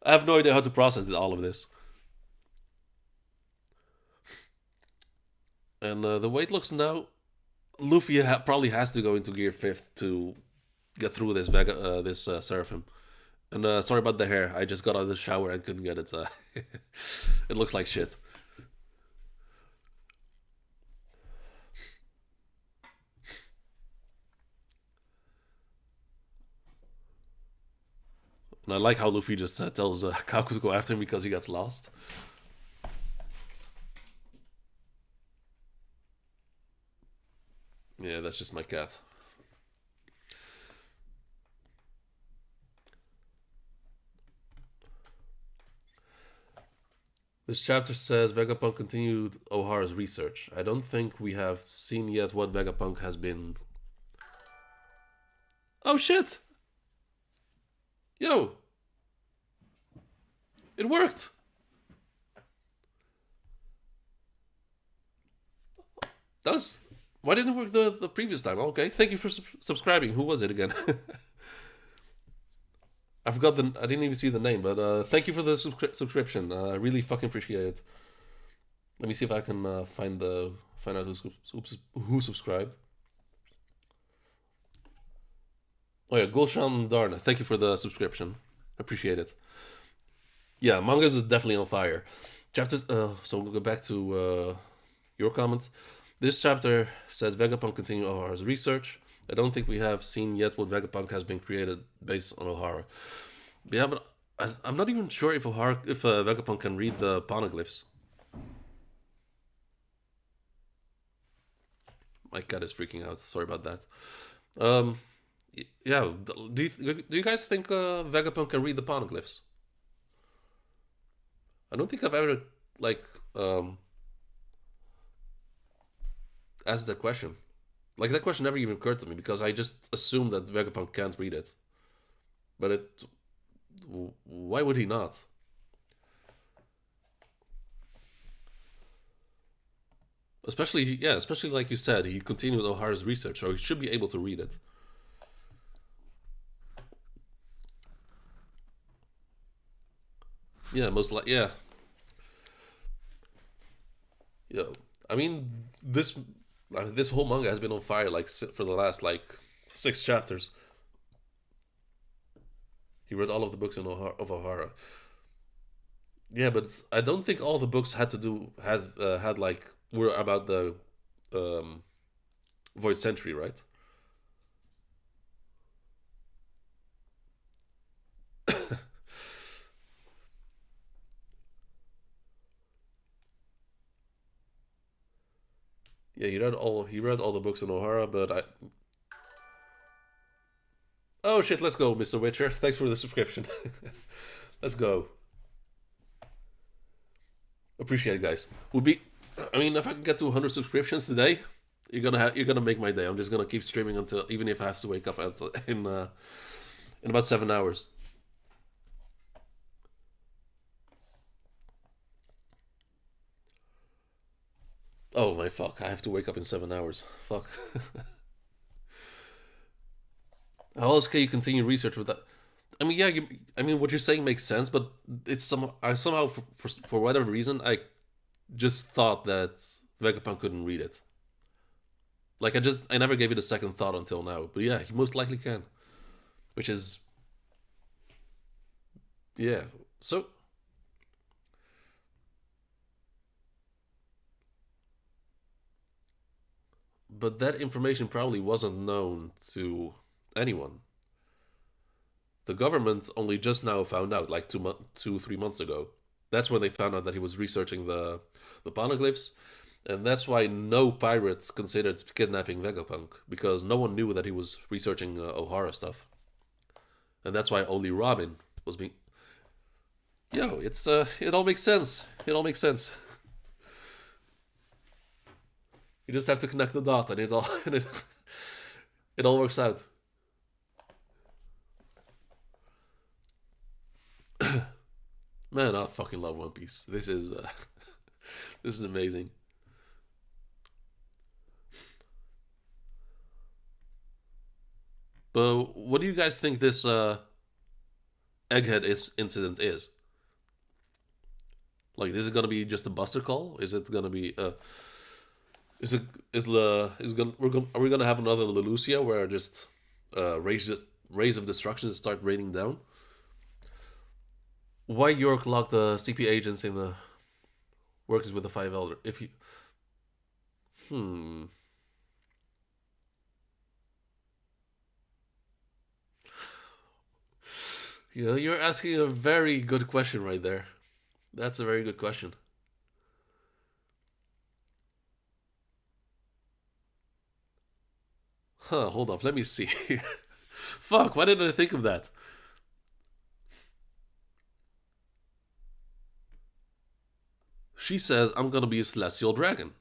have no idea how to process all of this. And the way it looks now, Luffy probably has to go into Gear Fifth to get through this Seraphim. And sorry about the hair. I just got out of the shower and couldn't get it. It looks like shit. And I like how Luffy just tells Kaku to go after him because he gets lost. Yeah, that's just my cat. This chapter says Vegapunk continued O'Hara's research. I don't think we have seen yet what Vegapunk has been. Oh shit! Yo! It worked! That was. Why didn't it work the previous time? Okay, thank you for subscribing. Who was it again? I forgot the. I didn't even see the name, but thank you for the subscription. I really fucking appreciate it. Let me see if I can find out who subscribed. Oh yeah, Gulshan Darna. Thank you for the subscription. Appreciate it. Yeah, mangas is definitely on fire. Chapters. So we'll go back to your comments. This chapter says Vegapunk continued O'Hara's research. I don't think we have seen yet what Vegapunk has been created based on O'Hara. Yeah, but I'm not even sure if Vegapunk can read the poneglyphs. My cat is freaking out. Sorry about that. Um, yeah. Do you guys think Vegapunk can read the poneglyphs? I don't think I've ever like asked that question. Like that question never even occurred to me because I just assumed that Vegapunk can't read it. But why would he not? Especially like you said, he continued O'Hara's research, so he should be able to read it. Yeah, most like yeah, yeah. I mean, this whole manga has been on fire like for the last like 6 chapters. He read all of the books of O'Hara. Yeah, but I don't think all the books had like were about the um, Void Century, right? Yeah, he read all the books in O'Hara, but I. Oh shit! Let's go, Mr. Witcher. Thanks for the subscription. Let's go. Appreciate it, guys. Would be. I mean, if I can get to 100 subscriptions today, you're gonna make my day. I'm just gonna keep streaming until even if I have to wake up in about 7 hours. Oh my fuck! I have to wake up in 7 hours. Fuck. How else can you continue research with that? I mean, yeah. I mean, what you're saying makes sense, but it's some. I somehow, for whatever reason, I just thought that Vegapunk couldn't read it. Like I never gave it a second thought until now. But yeah, he most likely can, which is yeah. So, but that information probably wasn't known to anyone. The government only just now found out, like 3 months ago. That's when they found out that he was researching the poneglyphs, and that's why no pirates considered kidnapping Vegapunk because no one knew that he was researching O'Hara stuff, and that's why only Robin was being. Yo, it all makes sense. It all makes sense. You just have to connect the dot, and it all it all works out. Man, I fucking love One Piece. This is this is amazing. But what do you guys think this incident is? Like, is it gonna be just a buster call? Is it gonna be is it is the is gonna are we gonna have another Leloucia where just rays of destruction start raining down? Why York locked the CP agents in the workers with the Five Elder? If he hmm you're asking a very good question right there. That's a very good question. Huh, hold up, let me see. Fuck, why didn't I think of that? She says, I'm gonna be a celestial dragon.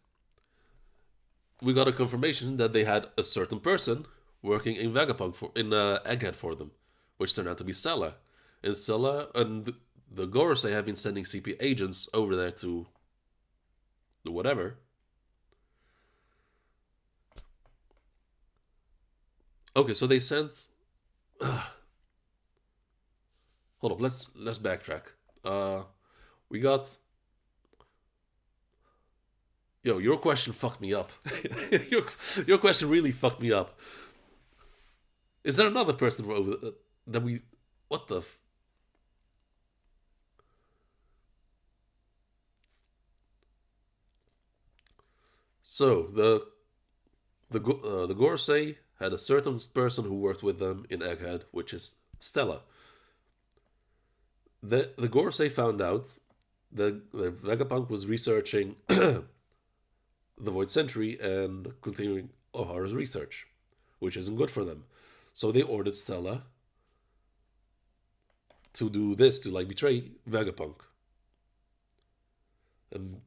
We got a confirmation that they had a certain person working in Vegapunk in Egghead for them, which turned out to be Stella. And Stella and the Gorosei have been sending CP agents over there to do whatever. Okay, so they sent. Hold up, let's backtrack. We got. Yo, your question fucked me up. your question really fucked me up. Is there another person over that we? What the? So the Gorosei had a certain person who worked with them in Egghead, which is Stella. The Gorosei found out that Vegapunk was researching the Void Century and continuing O'Hara's research, which isn't good for them. So they ordered Stella to do this, to like betray Vegapunk. And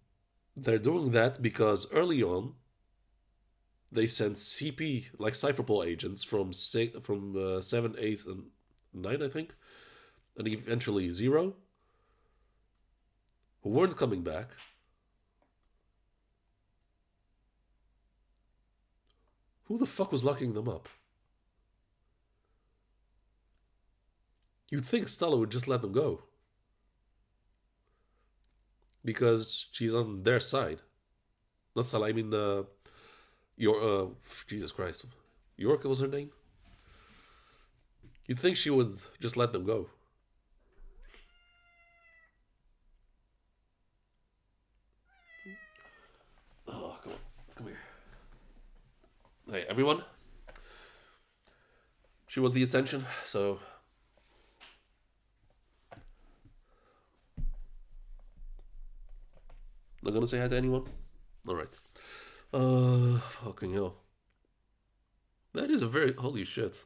they're doing that because early on they sent CP like Cypherpol agents from 7, 8, and 9, I think, and eventually 0, who weren't coming back. Who the fuck was locking them up? You'd think Stella would just let them go. Because she's on their side. Not Stella, I mean, Jesus Christ. York was her name? You'd think she would just let them go. Oh, come on. Come here. Hey, everyone. She wants the attention, so. Not gonna say hi to anyone? Alright. Fucking hell. That is a very. Holy shit.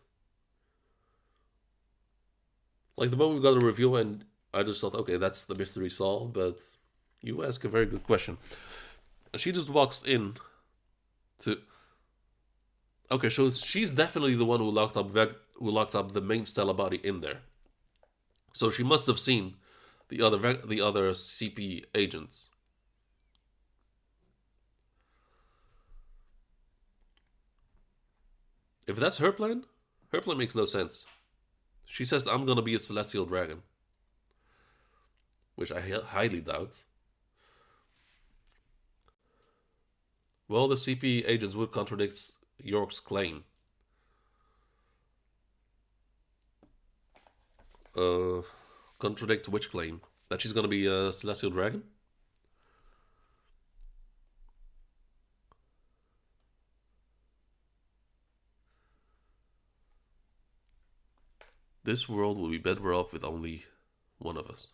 Like the moment we got a review, and I just thought, okay, that's the mystery solved, but you ask a very good question. And she just walks in to. Okay, so she's definitely the one who locked up the main Stella body in there. So she must have seen the other CP agents. If that's her plan makes no sense. She says, I'm gonna be a celestial dragon. Which I highly doubt. Well, the CP agents would contradict York's claim. Contradict which claim? That she's gonna be a celestial dragon? This world will be better off with only one of us.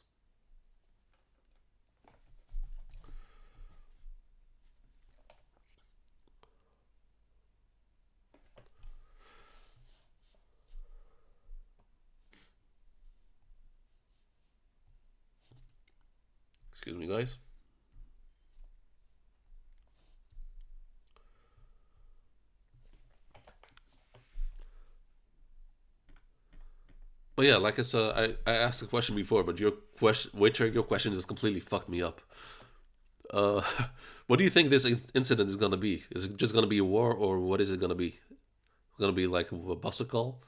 Excuse me, guys. But yeah, like I said, I asked the question before, but your question just completely fucked me up. Uh, what do you think this incident is gonna be? Is it just gonna be a war, or what is it gonna be? Gonna be like a buster call?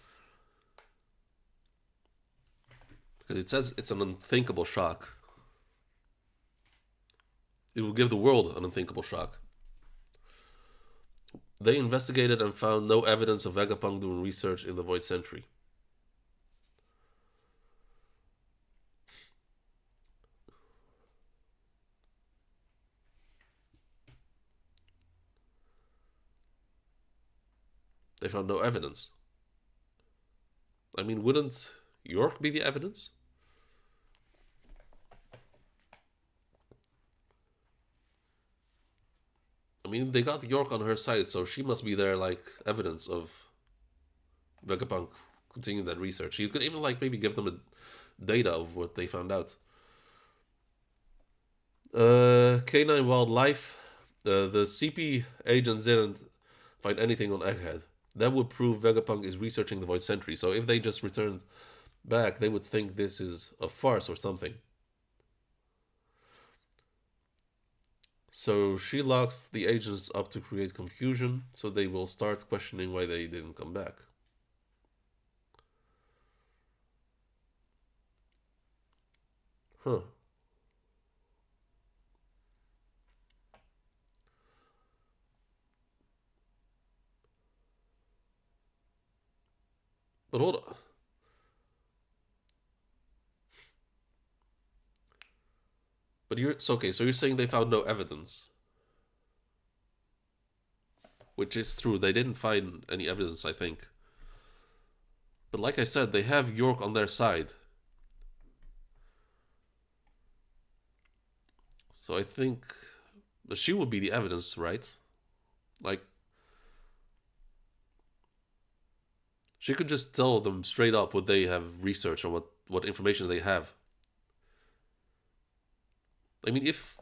Because it says it's an unthinkable shock. It will give the world an unthinkable shock. They investigated and found no evidence of Vegapunk doing research in the Void Century. They found no evidence. I mean, wouldn't York be the evidence? I mean, they got York on her side, so she must be there, like, evidence of Vegapunk continuing that research. You could even, like, maybe give them a data of what they found out. Canine wildlife. The CP agents didn't find anything on Egghead. That would prove Vegapunk is researching the Void Sentry. So if they just returned back, they would think this is a farce or something. So she locks the agents up to create confusion, so they will start questioning why they didn't come back. Huh. But hold on. But you're so okay. So you're saying they found no evidence, which is true. They didn't find any evidence, I think. But like I said, they have York on their side. So I think she would be the evidence, right? Like she could just tell them straight up what they have researched or what information they have. I mean, if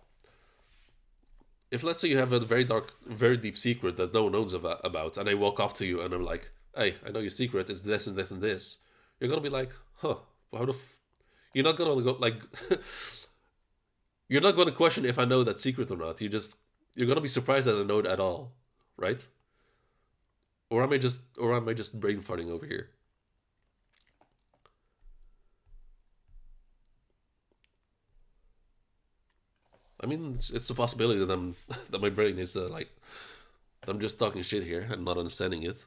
let's say you have a very dark, very deep secret that no one knows about, and I walk up to you and I'm like, "Hey, I know your secret is this and this and this," you're gonna be like, "Huh? How the?" You're not gonna go like, you're not gonna question if I know that secret or not. You're gonna be surprised that I know it at all, right? Or am I just brain farting over here? I mean, it's a possibility that I'm that my brain is like I'm just talking shit here and not understanding it.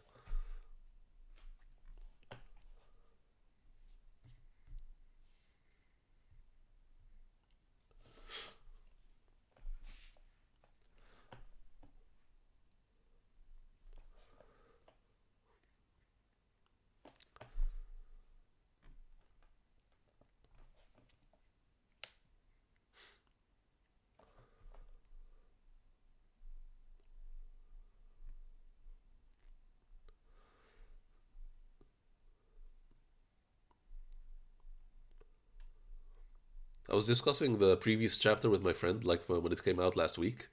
I was discussing the previous chapter with my friend, like when it came out last week,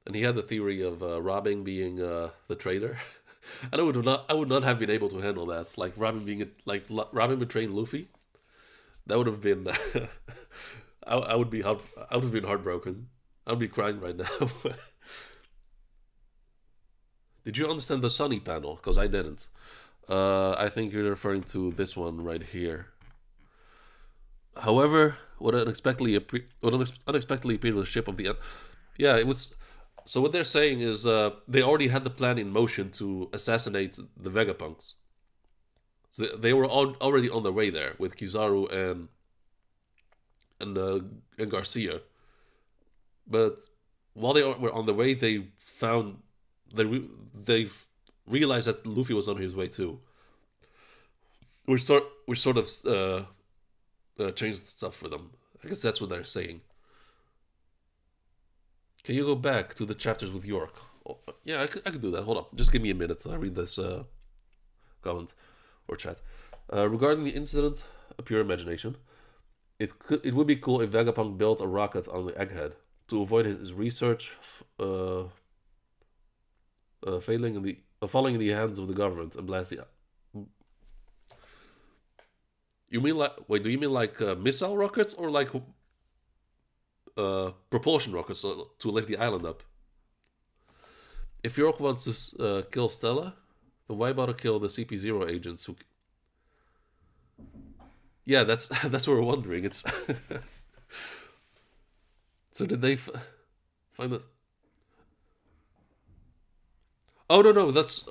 and he had the theory of Robin being the traitor, and I would not have been able to handle that. Like Robin being Robin betraying Luffy, that would have been, I would be I would have been heartbroken. I would be crying right now. Did you understand the Sunny panel? Because I didn't. I think you're referring to this one right here. However, what unexpectedly appeared on the ship of the yeah, it was. So what they're saying is they already had the plan in motion to assassinate the Vegapunks. So they were already on their way there with Kizaru and Garcia. But while they were on the way, they realized that Luffy was on his way too, which sort of changed stuff for them. I guess that's what they're saying. Can you go back to the chapters with York? Oh, yeah, I could do that. Hold on. Just give me a minute. I'll read this comment or chat. Regarding the incident, a pure imagination. It would be cool if Vegapunk built a rocket on the egghead to avoid his research uh, failing in the falling in the hands of the government and blast the. You mean like wait? Do you mean like missile rockets or like propulsion rockets to lift the island up? If York wants to kill Stella, then why bother kill the CP0 agents who? Yeah, that's that's what we're wondering. It's so did they find it? Oh no, that's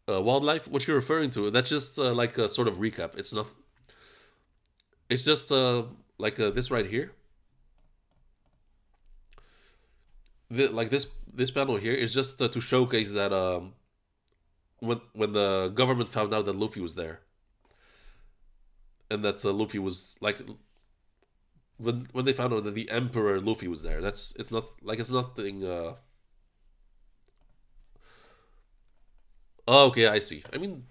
wildlife. What you're referring to? That's just like a sort of recap. It's not. It's just like this right here. Like this panel here is just to showcase that when the government found out that Luffy was there and that Luffy was like when they found out that the Emperor Luffy was there. That's it's not like it's nothing. Oh, okay, I see. I mean,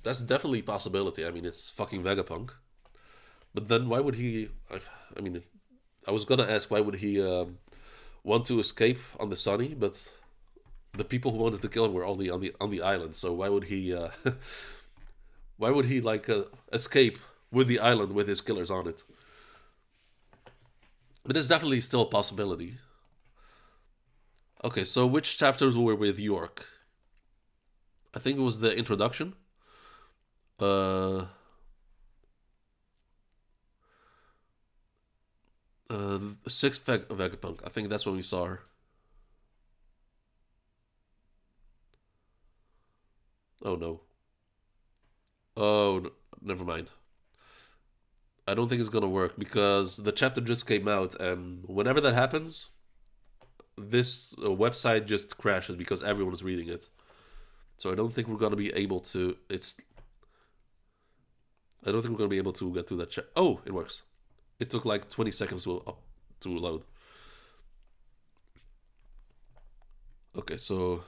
that's definitely a possibility. I mean, it's fucking Vegapunk. But then why would he? I mean, I was gonna ask why would he want to escape on the Sunny, but the people who wanted to kill him were only on the island. So why would he why would he like escape with the island with his killers on it? But it's definitely still a possibility. Okay, so which chapters were with York? I think it was the introduction. Uh, Sixth Vegapunk. I think that's when we saw her. Oh no. Oh, never mind. I don't think it's gonna work because the chapter just came out, and whenever that happens, this website just crashes because everyone is reading it. So I don't think we're gonna be able to. It's. I don't think we're gonna be able to get to that chat. Oh, it works. It took like 20 seconds to load. Okay, so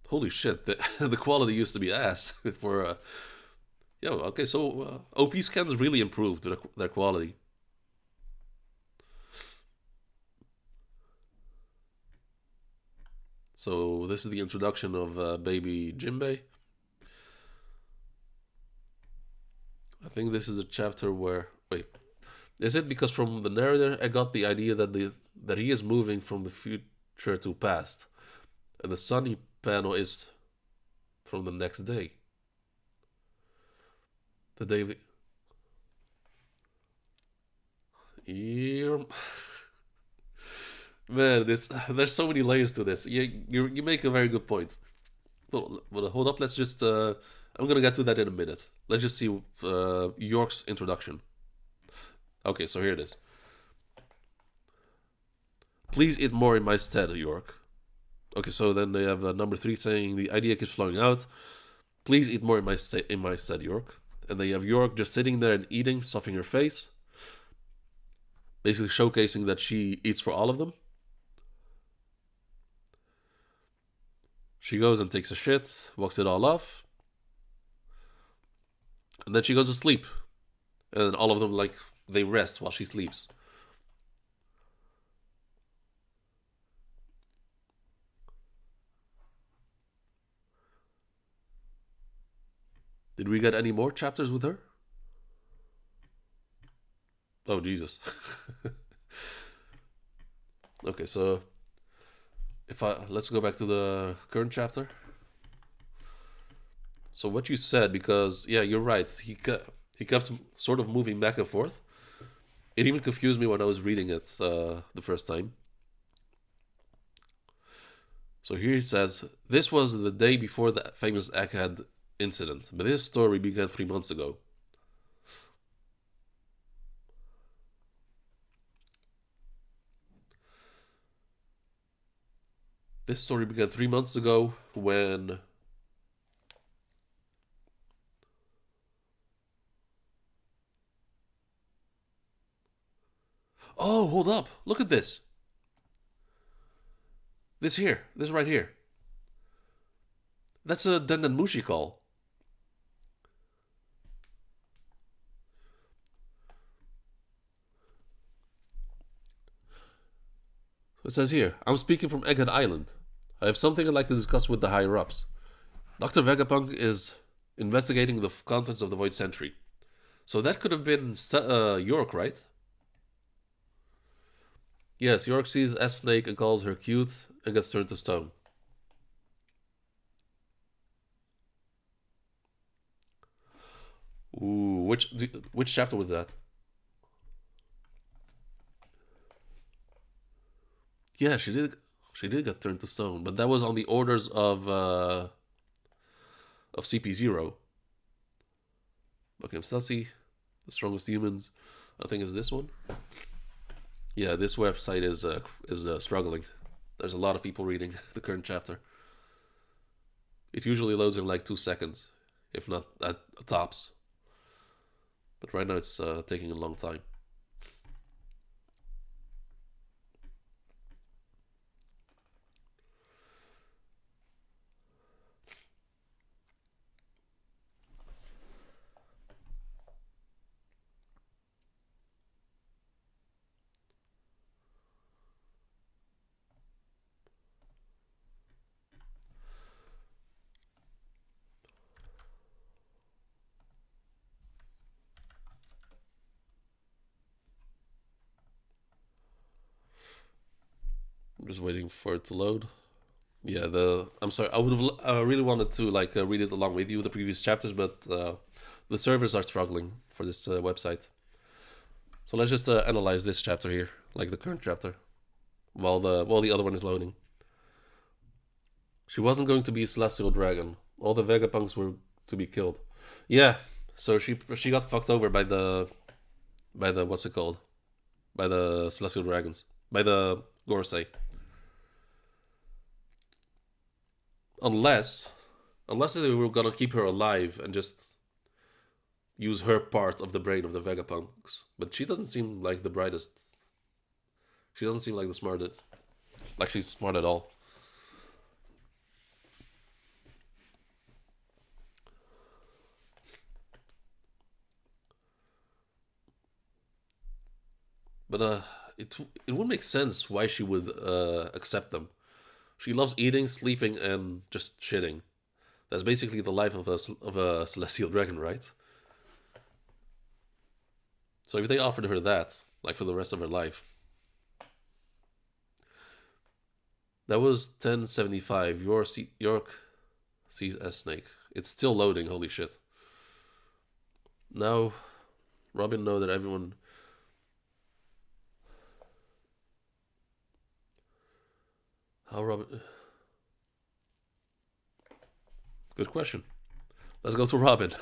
holy shit, the the quality used to be ass for. Yeah, okay, so OP scans really improved their quality. So this is the introduction of baby Jinbei. I think this is a chapter where wait, is it because from the narrator I got the idea that he is moving from the future to past, and the sunny panel is from the next day, the day of the. Man, there's so many layers to this. You make a very good point. Well, hold up. Let's just. I'm gonna get to that in a minute. Let's just see York's introduction. Okay, so here it is. Please eat more in my stead, York. Okay, so then they have number 3 saying the idea keeps flowing out. Please eat more in my stead, York. And they have York just sitting there and eating, stuffing her face, basically showcasing that she eats for all of them. She goes and takes a shit, walks it all off, and then she goes to sleep. And all of them like they rest while she sleeps. Did we get any more chapters with her? Oh Jesus. Okay, so if I let's go back to the current chapter. So what you said, because yeah, you're right. He kept sort of moving back and forth. It even confused me when I was reading it the first time. So here it says, this was the day before the famous Egghead incident, but this story began 3 months ago. This story began 3 months ago when. Oh, hold up. Look at this. This right here. That's a Dendenmushi call. It says here, I'm speaking from Egghead Island. I have something I'd like to discuss with the higher ups. Dr. Vegapunk is investigating the contents of the Void Sentry. So that could have been York, right? Yes, York sees S Snake and calls her cute and gets turned to stone. Ooh, which chapter was that? Yeah, she did. She did get turned to stone, but that was on the orders of CP0. Okay, I'm Sussy, the strongest humans. I think is this one. Yeah, this website is struggling. There's a lot of people reading the current chapter. It usually loads in like 2 seconds, if not at tops. But right now it's taking a long time. Just waiting for it to load. Yeah, the I'm sorry. I would have really wanted to like read it along with you the previous chapters, but the servers are struggling for this website. So let's just analyze this chapter here, like the current chapter, while the other one is loading. She wasn't going to be a celestial dragon. All the Vegapunks were to be killed. Yeah. So she got fucked over by the what's it called? By the celestial dragons. By the Gorsei. Unless unless they were gonna keep her alive and just use her part of the brain of the Vegapunks. But she doesn't seem like the brightest. She doesn't seem like the smartest. Like she's smart at all. But it would make sense why she would accept them. She loves eating, sleeping, and just shitting. That's basically the life of a celestial dragon, right? So if they offered her that, like for the rest of her life, that was 1075. York sees S snake. It's still loading. Holy shit! Now, Robin know that everyone. How Robin? Good question. Let's go to Robin.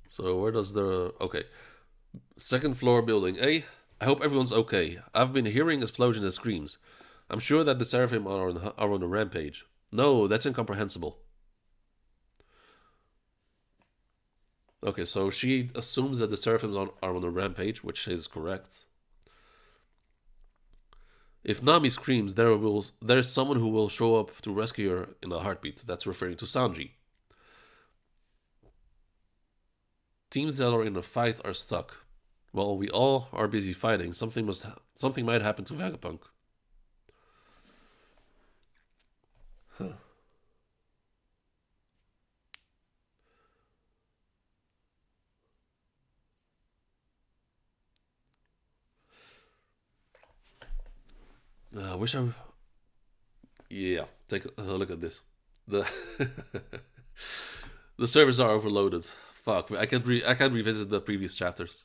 So where does the okay? Second floor building A. I hope everyone's okay. I've been hearing explosions and screams. I'm sure that the Seraphim are on a rampage. No, that's incomprehensible. Okay, so she assumes that the Seraphims are on a rampage, which is correct. If Nami screams, there's someone who will show up to rescue her in a heartbeat. That's referring to Sanji. Teams that are in a fight are stuck. While we all are busy fighting, something might happen to Vegapunk. Huh. I wish I. Yeah, take a look at this. The the servers are overloaded. Fuck, I can't revisit the previous chapters.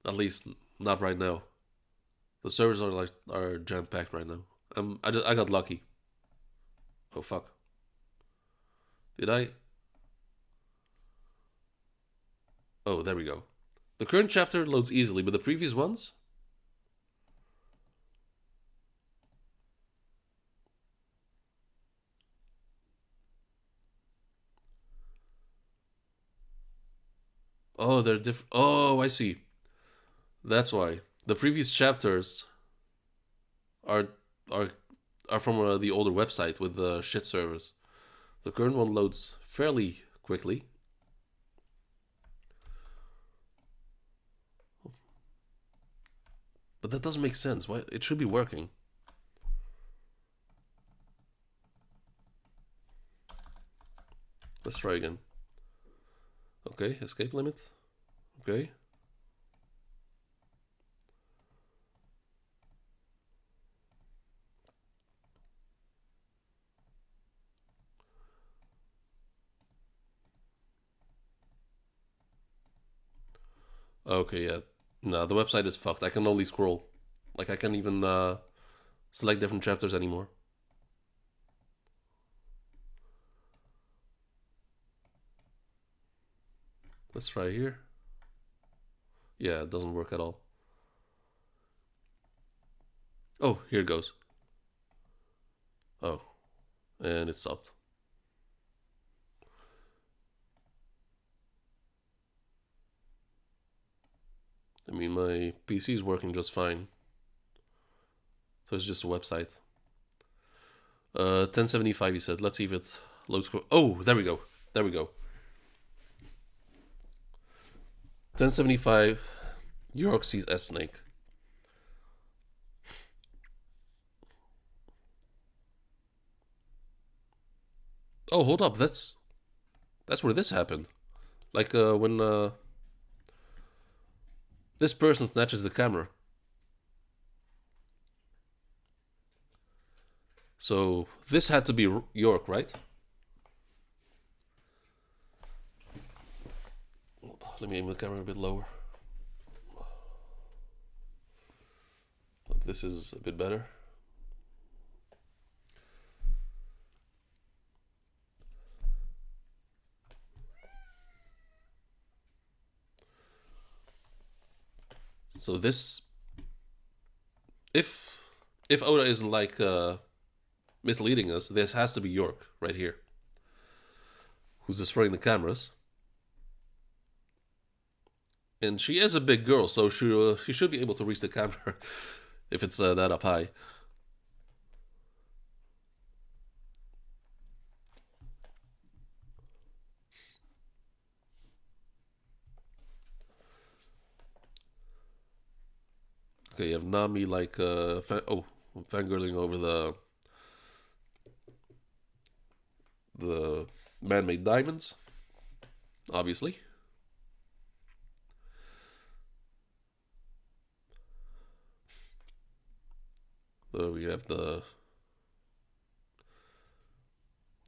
At least not right now. The servers are jam packed right now. I got lucky. Oh fuck. Did I? Oh, there we go. The current chapter loads easily, but the previous ones? Oh, they're different. Oh, I see. That's why. The previous chapters are are are from the older website with the shit servers. The current one loads fairly quickly. But that doesn't make sense. Why it should be working. Let's try again. Okay, escape limit. Okay. Okay, yeah. No, the website is fucked. I can only scroll. Like I can't even select different chapters anymore. Let's try here. Yeah, it doesn't work at all. Oh, here it goes. Oh, and it stopped. I mean, my PC is working just fine. So it's just a website. 1075, you said. Let's see if it loads. Oh, there we go. There we go. 1075. York sees S Snake. Oh, hold up. That's where this happened. Like when this person snatches the camera. So this had to be York, right? Let me aim the camera a bit lower. This is a bit better. So this, if Oda isn't like misleading us, this has to be York right here, who's destroying the cameras. And she is a big girl, so she should be able to reach the camera if it's that up high. Okay, you have Nami like fangirling over the man-made diamonds, obviously. We have the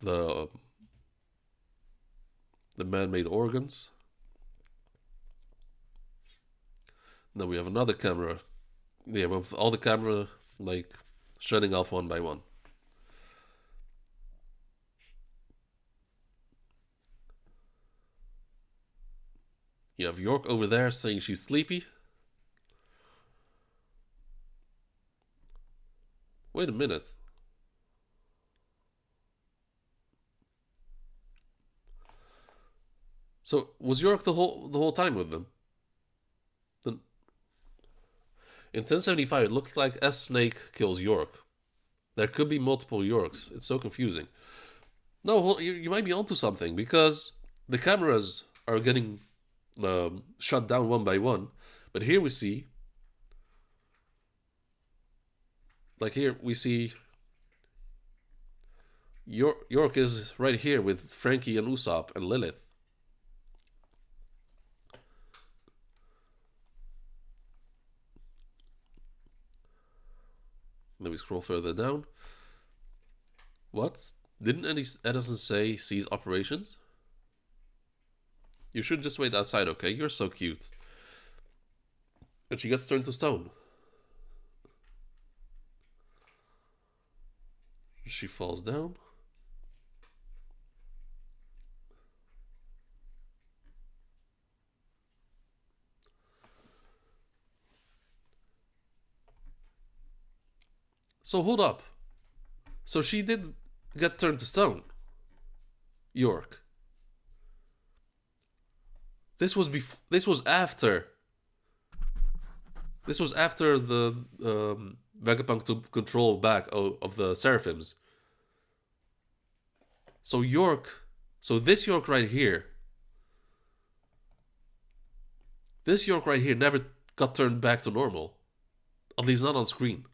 the man-made organs. Then we have another camera. Yeah, with all the camera like shutting off one by one. You have York over there saying she's sleepy. Wait a minute. So was York the whole time with them? Then in 1075, it looked like S Snake kills York. There could be multiple Yorks. It's so confusing. No, you might be onto something because the cameras are getting shut down one by one, but here we see, like here we see, York is right here with Frankie and Usopp and Lilith. Then we scroll further down. What? Didn't Edison say cease operations? You should just wait outside, okay? You're so cute. And she gets turned to stone. She falls down. So hold up. So she did get turned to stone. York. This was This was after. This was after the Vegapunk took control back of the Seraphims. So York. So this York right here. This York right here never got turned back to normal. At least not on screen.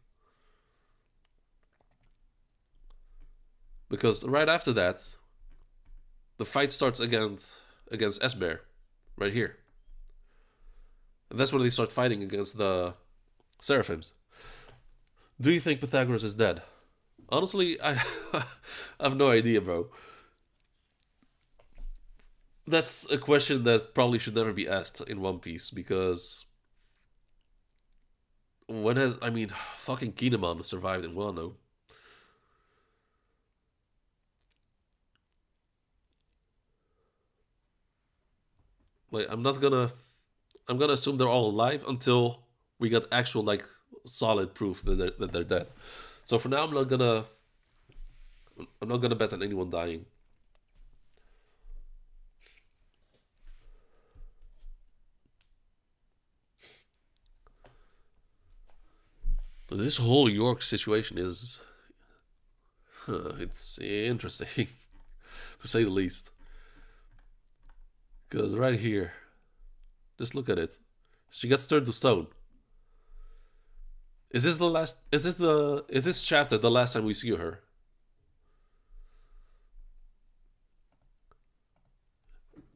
Because right after that, the fight starts against S-Bear. Right here. And that's when they start fighting against the Seraphims. Do you think Pythagoras is dead? Honestly, I have no idea, bro. That's a question that probably should never be asked in One Piece because when has fucking Kinemon survived in Wano? Like I'm gonna assume they're all alive until we get actual like solid proof that they're dead. So for now, I'm not gonna bet on anyone dying. But this whole York situation is, it's interesting to say the least. Because right here, just look at it. She gets turned to stone. Is this the last? Is this chapter the last time we see her?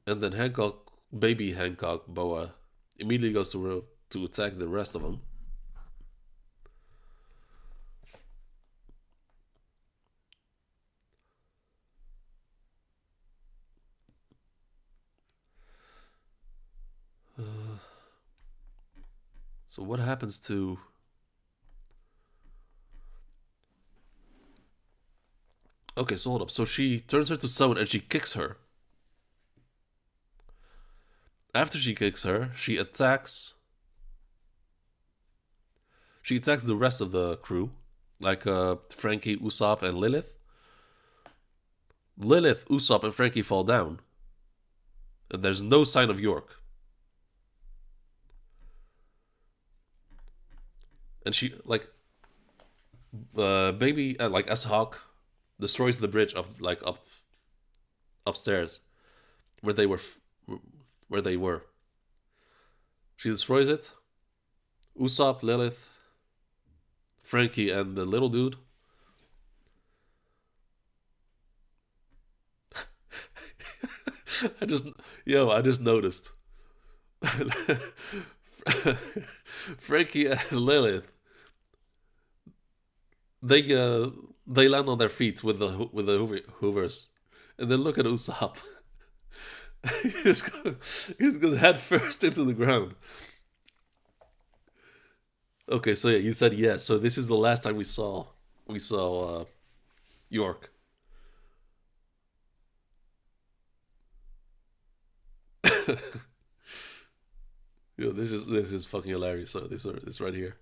And then Hancock baby Hancock boa immediately goes to attack the rest of them. So what happens to? Okay, so hold up. So she turns her to stone and she kicks her. After she kicks her, she attacks. She attacks the rest of the crew, like Frankie, Usopp, and Lilith. Lilith, Usopp, and Frankie fall down, and there's no sign of York. And she baby like S Hawk destroys the bridge up upstairs where they were where they were. She destroys it. Usopp, Lilith, Frankie, and the little dude. I just I just noticed. Frankie and Lilith, they land on their feet with the hoovers, and then look at Usopp. He just goes head first into the ground. Okay, so yeah, you said yes. So this is the last time we saw York. This is fucking hilarious. So this right here.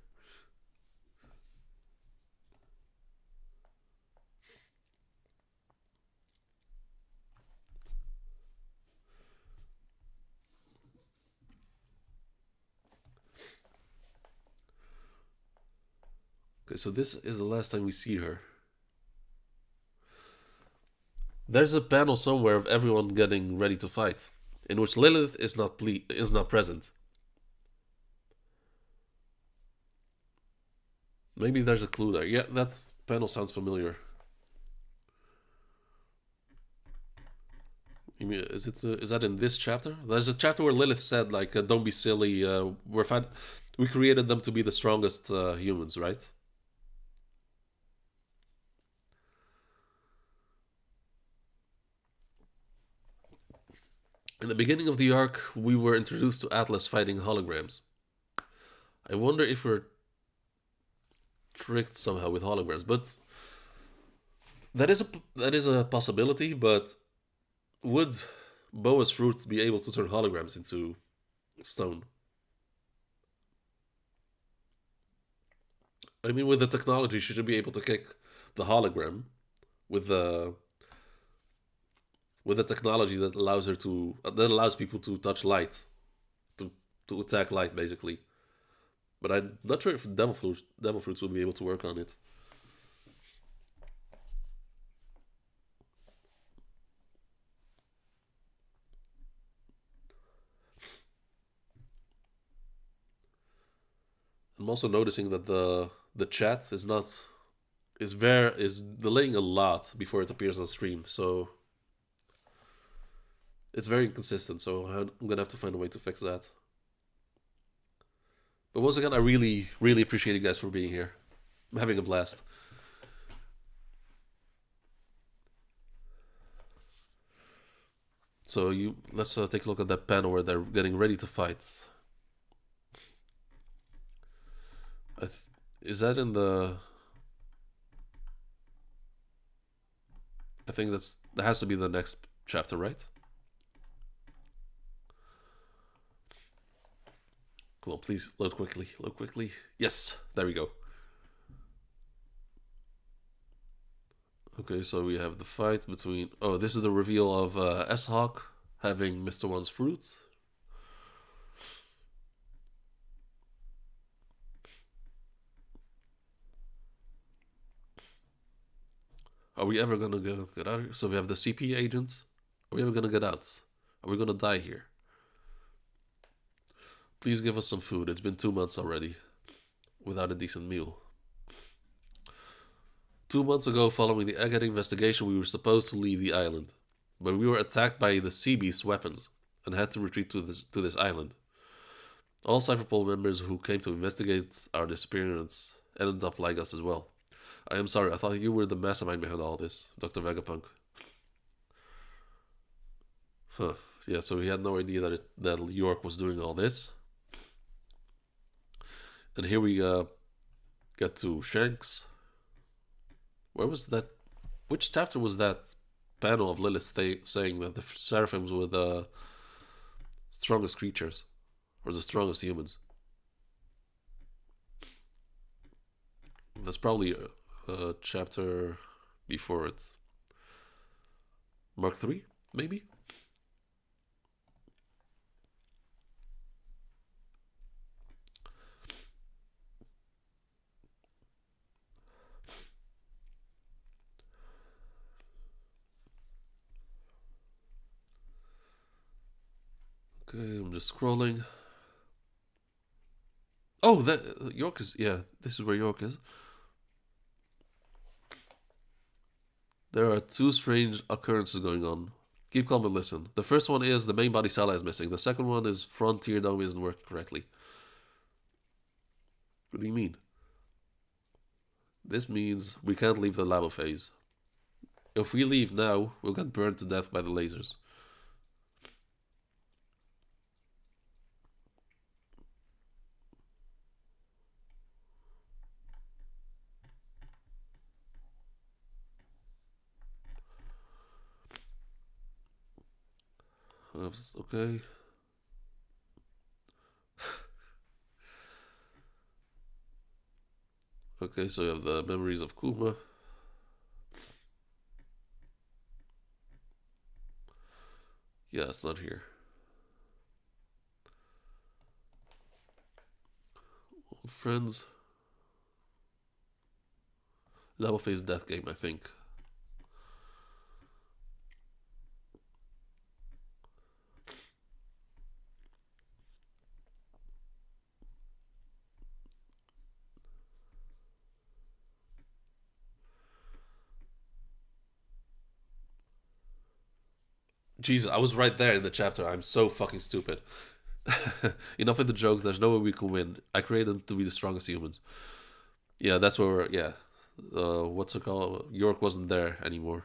Okay, so this is the last time we see her. There's a panel somewhere of everyone getting ready to fight, in which Lilith is not present. Maybe there's a clue there. Yeah, that panel sounds familiar. You mean, is that in this chapter? There's a chapter where Lilith said like, "Don't be silly. We created them to be the strongest humans, right?" In the beginning of the arc, we were introduced to Atlas fighting holograms. I wonder if we're tricked somehow with holograms, but that is a possibility. But would Boa's fruits be able to turn holograms into stone? I mean, with the technology, she should be able to kick the hologram with the technology that allows her to that allows people to touch light, to attack light, basically. But I'm not sure if devil fruits will be able to work on it. I'm also noticing that the chat is delaying a lot before it appears on stream, so it's very inconsistent. So I'm gonna have to find a way to fix that. But once again, I really appreciate you guys for being here. I'm having a blast. So let's take a look at that panel where they're getting ready to fight. Is that in the? I think that has to be the next chapter, right? Come on, please load quickly. Load quickly. Yes, there we go. Okay, so we have the fight between. Oh, this is the reveal of S Hawk having Mr. One's fruit. Are we ever gonna get out of here? So we have the CP agents. Are we ever gonna get out? Are we gonna die here? Please give us some food. It's been 2 months already without a decent meal. 2 months ago, following the Egghead investigation, we were supposed to leave the island, but we were attacked by the sea beast's weapons. and had to retreat to this island. All Cypherpol members who came to investigate our disappearance ended up like us as well. I am sorry, I thought you were the mastermind behind all this, Dr. Vegapunk. Huh. Yeah, so he had no idea that York was doing all this. And here we get to Shanks. Where was that? Which chapter was that panel of Lilith saying that the Seraphims were the strongest creatures? Or the strongest humans? That's probably a chapter before it. Mark 3, maybe? Okay, I'm just scrolling. Oh, that York is, yeah, this is where York is. There are two strange occurrences going on. Keep calm and listen. The first one is the main body cella is missing. The second one is frontier dome isn't working correctly. What do you mean? This means we can't leave the labo phase. If we leave now, we'll get burned to death by the lasers. Okay. Okay, so you have the memories of Kuma. Yeah, it's not here. Old friends. Labo phase death game, I think. Jesus, I was right there in the chapter. I'm so fucking stupid. Enough with the jokes. There's no way we can win. I created them to be the strongest humans. Yeah, that's where we're. Yeah. What's it called? York wasn't there anymore.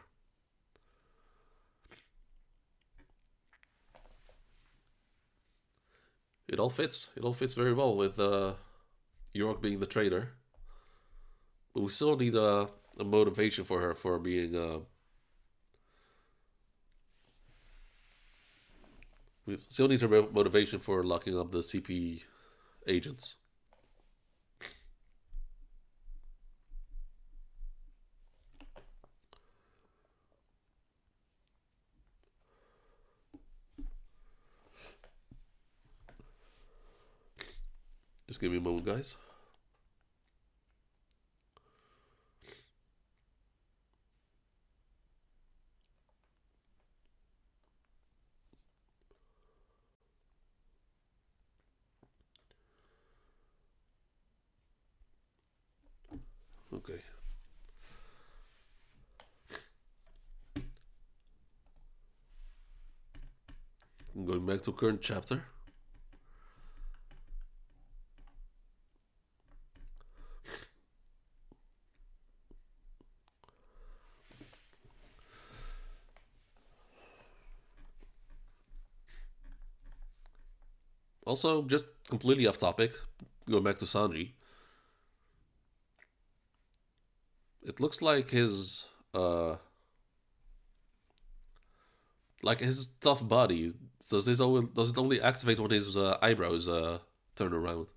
It all fits. It all fits very well with York being the traitor. But we still need a motivation for her for being. We still need a motivation for locking up the CP agents. Just give me a moment, guys. Okay. I'm going back to current chapter. Also, just completely off topic, going back to Sanji. It looks like his tough body. Does it only activate when his eyebrows turn around?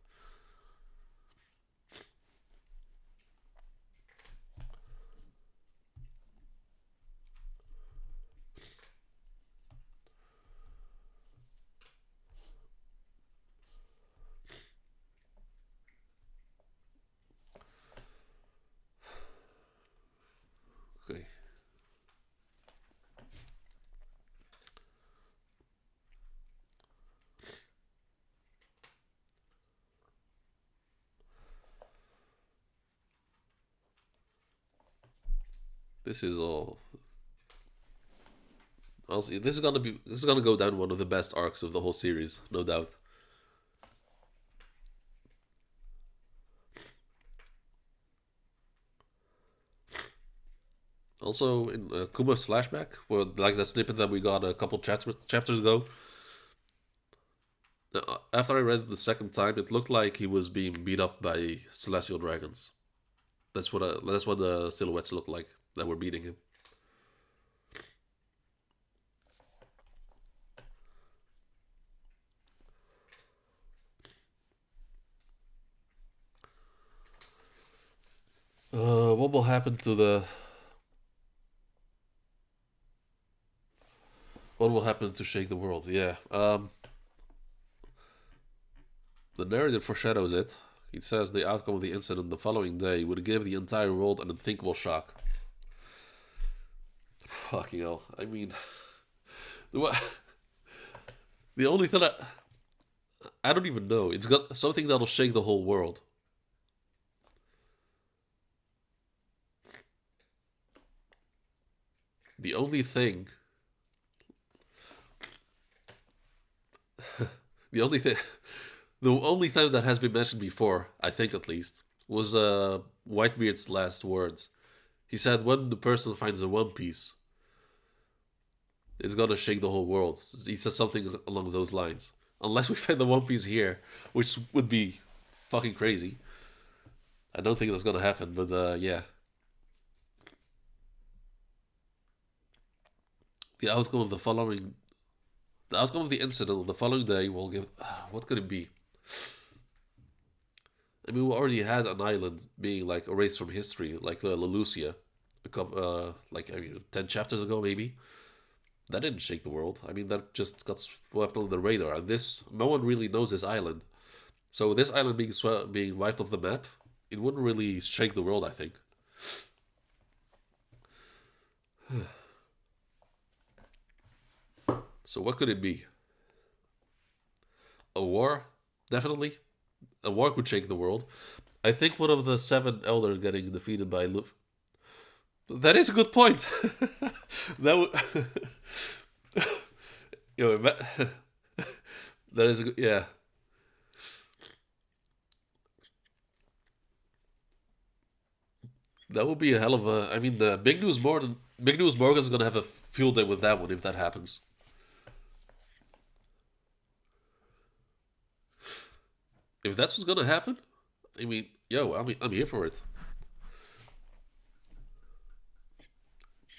Okay. This is all Honestly, this is gonna go down one of the best arcs of the whole series, no doubt. Also, in Kuma's flashback, where like the snippet that we got a couple chapters ago, after I read it the second time, it looked like he was being beat up by celestial dragons. That's what the silhouettes look like that were beating him. What will happen to the what will happen to shake the world? Yeah. The narrative foreshadows it. It says the outcome of the incident the following day would give the entire world an unthinkable shock. Fucking hell. I mean, the, the only thing I don't even know. It's got something that'll shake the whole world. The only thing, the only thing, the only thing that has been mentioned before, I think at least, was Whitebeard's last words. He said, "When the person finds a One Piece, it's gonna shake the whole world." He says something along those lines. Unless we find the One Piece here, which would be fucking crazy. I don't think that's gonna happen, but yeah. The outcome of the following, the outcome of the incident the following day will give. What could it be? I mean, we already had an island being like erased from history, like Lelucia, like I mean, 10 chapters ago maybe. That didn't shake the world. I mean, that just got swept under the radar. And this, no one really knows this island. So this island being wiped off the map, it wouldn't really shake the world. I think. So what could it be? A war, definitely. A war could shake the world. I think one of the seven elders getting defeated by Luffy. That is a good point. that would, you know, that is a good, yeah. That would be a hell of a. I mean, the Big News Morgan's gonna have a field day with that one if that happens. If that's what's gonna happen, I mean, yo, I'm here for it.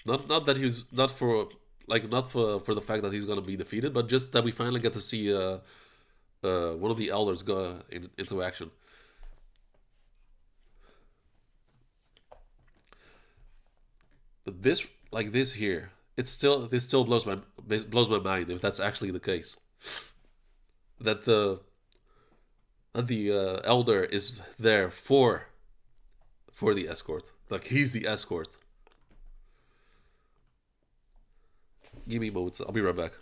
Not that he's not for like not for the fact that he's gonna be defeated, but just that we finally get to see one of the elders go into action. But this here, this still blows my mind if that's actually the case. That the elder is there for the escort. Like he's the escort. Give me moments. I'll be right back.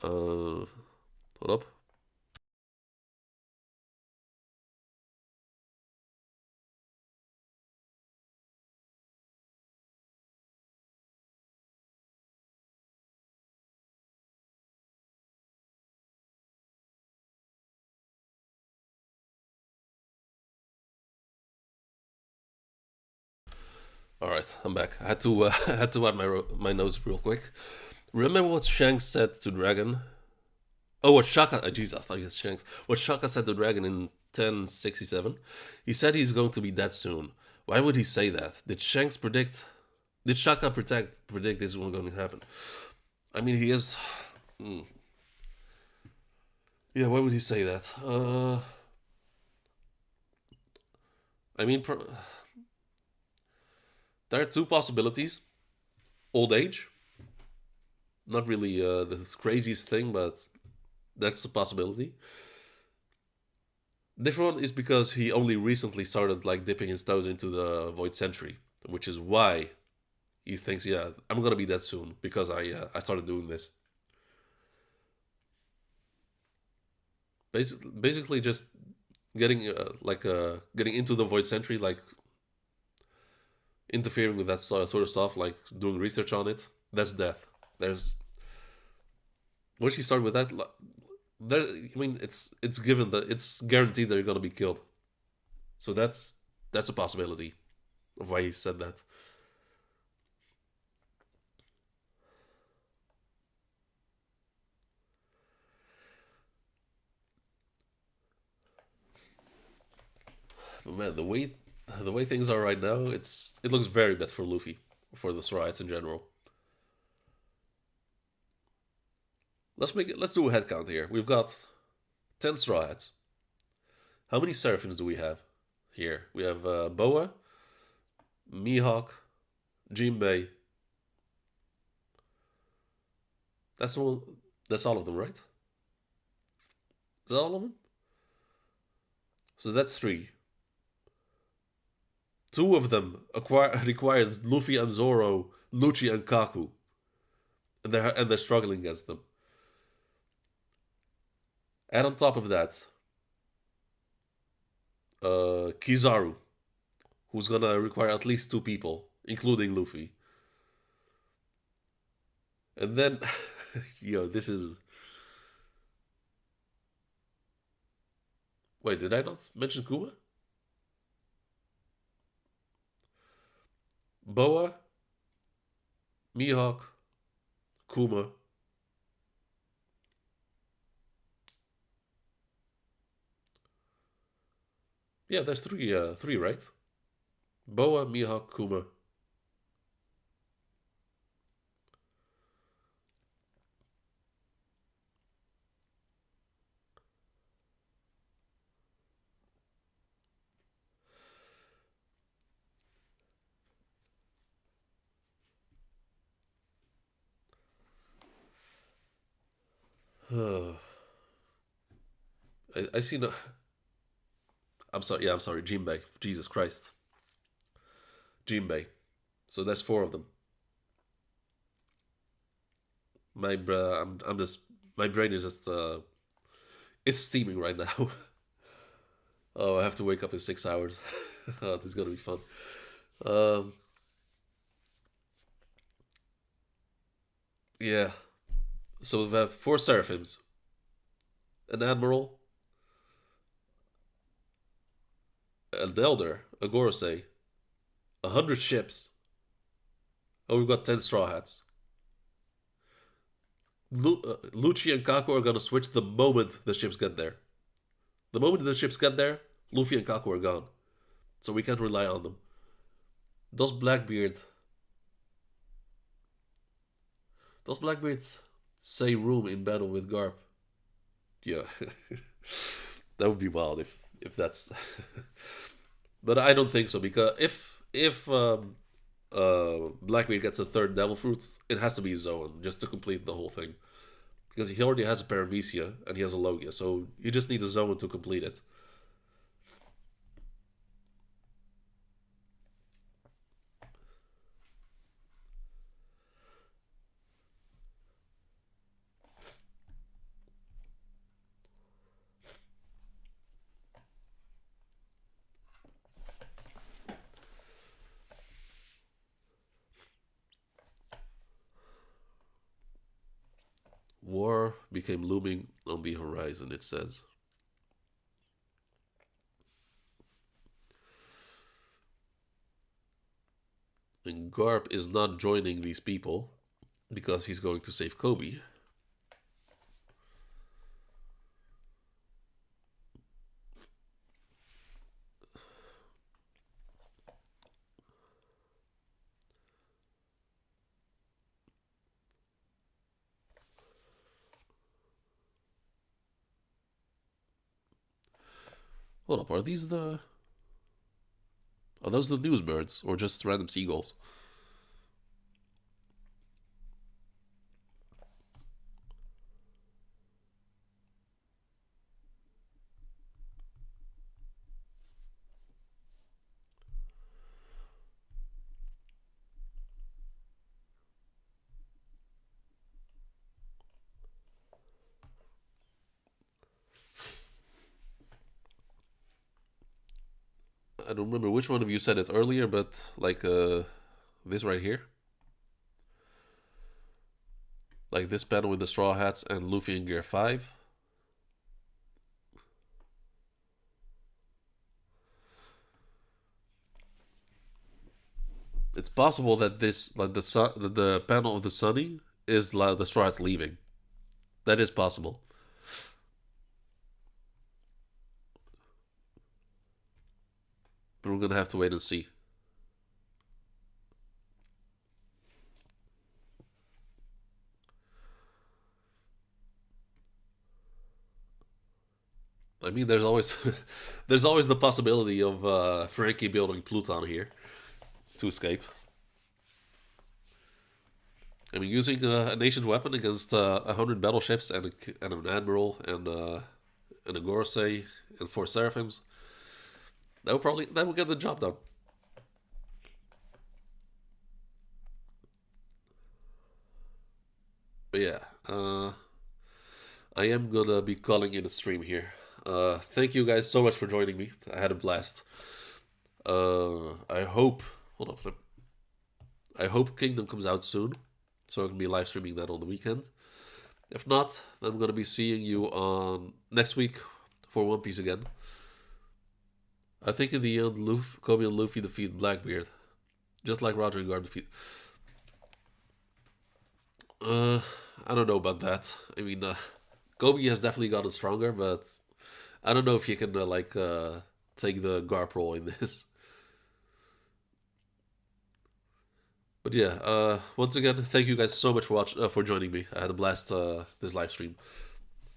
Hold up. All right, I'm back. I had to I had to wipe my nose real quick. Remember what Shanks said to Dragon? Oh, what Shaka? Jeez, I thought he was Shanks. What Shaka said to Dragon in 1067? He said he's going to be dead soon. Why would he say that? Did Shanks predict? Did Shaka predict this was going to happen? I mean, he is. Mm. Yeah, why would he say that? I mean, there are two possibilities: old age, not really the craziest thing, but that's a possibility. Different one is because he only recently started like dipping his toes into the Void Century, which is why he thinks, yeah, I'm gonna be dead soon because I started doing this. Basically, just getting getting into the Void Century, like interfering with that sort of stuff, like doing research on it. That's death. There's once you start with that, there, I mean, it's given that it's guaranteed that you're gonna be killed. So that's a possibility of why he said that. But man, the way things are right now, it looks very bad for Luffy, for the Straw Hats in general. Let's do a head count here. We've got 10 Straw Hats. How many Seraphims do we have here? We have Boa, Mihawk, Jinbei. That's all. That's all of them, right? Is that all of them? So that's three. Two of them required Luffy and Zoro, Lucci and Kaku, and they're struggling against them. And on top of that, Kizaru, who's gonna require at least two people, including Luffy. And then, this is. Wait, did I not mention Kuma? Boa, Mihawk, Kuma. Yeah, there's three, right? Boa, Mihawk, Kuma. I see no. I'm sorry. Yeah, I'm sorry. Jinbei. Jesus Christ. Jinbei. So there's four of them. I'm just. My brain is just. It's steaming right now. Oh, I have to wake up in 6 hours. Oh, this is gonna be fun. Um, yeah. So we have four Seraphims, an Admiral, an Elder, a Gorosei, 100 ships. Oh, we've got 10 Straw Hats. Lucci and Kaku are gonna switch the moment the ships get there. The moment the ships get there, Luffy and Kaku are gone. So we can't rely on them. Does Blackbeard does Blackbeard say room in battle with Garp? Yeah. That would be wild if that's but I don't think so because if Blackbeard gets a third Devil Fruit, it has to be Zoan just to complete the whole thing. Because he already has a Paramecia and he has a Logia, so you just need a Zoan to complete it. War became looming on the horizon, it says. And Garp is not joining these people because he's going to save Kobe. Hold up, are these the. Are those the news birds or just random seagulls? I don't remember which one of you said it earlier, but like this right here. Like this panel with the Straw Hats and Luffy in Gear 5. It's possible that this, like the panel of the Sunny is like the Straw Hats leaving. That is possible. But we're gonna have to wait and see. I mean, there's always there's always the possibility of Frankie building Pluton here to escape. I mean, using a nation's weapon against 100 battleships and an admiral and a Gorosei and 4 Seraphims, that would get the job done. But yeah, I am gonna be calling in a stream here. Thank you guys so much for joining me. I had a blast. I hope. Hold up. I hope Kingdom comes out soon, so I can be live streaming that on the weekend. If not, then I'm gonna be seeing you on next week for One Piece again. I think in the end, Kobe and Luffy defeat Blackbeard, just like Roger and Garp defeat. Uh, I don't know about that. I mean, Kobe has definitely gotten stronger, but I don't know if he can take the Garp role in this. But yeah, once again, thank you guys so much for joining me. I had a blast this live stream.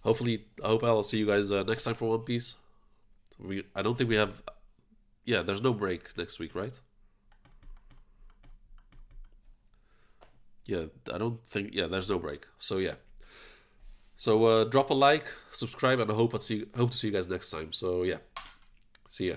Hopefully, I hope I'll see you guys next time for One Piece. I don't think we have. Yeah, there's no break next week, right? Yeah, I don't think. Yeah, there's no break. So yeah. So drop a like, subscribe, and I hope to see you guys next time. So yeah, see ya.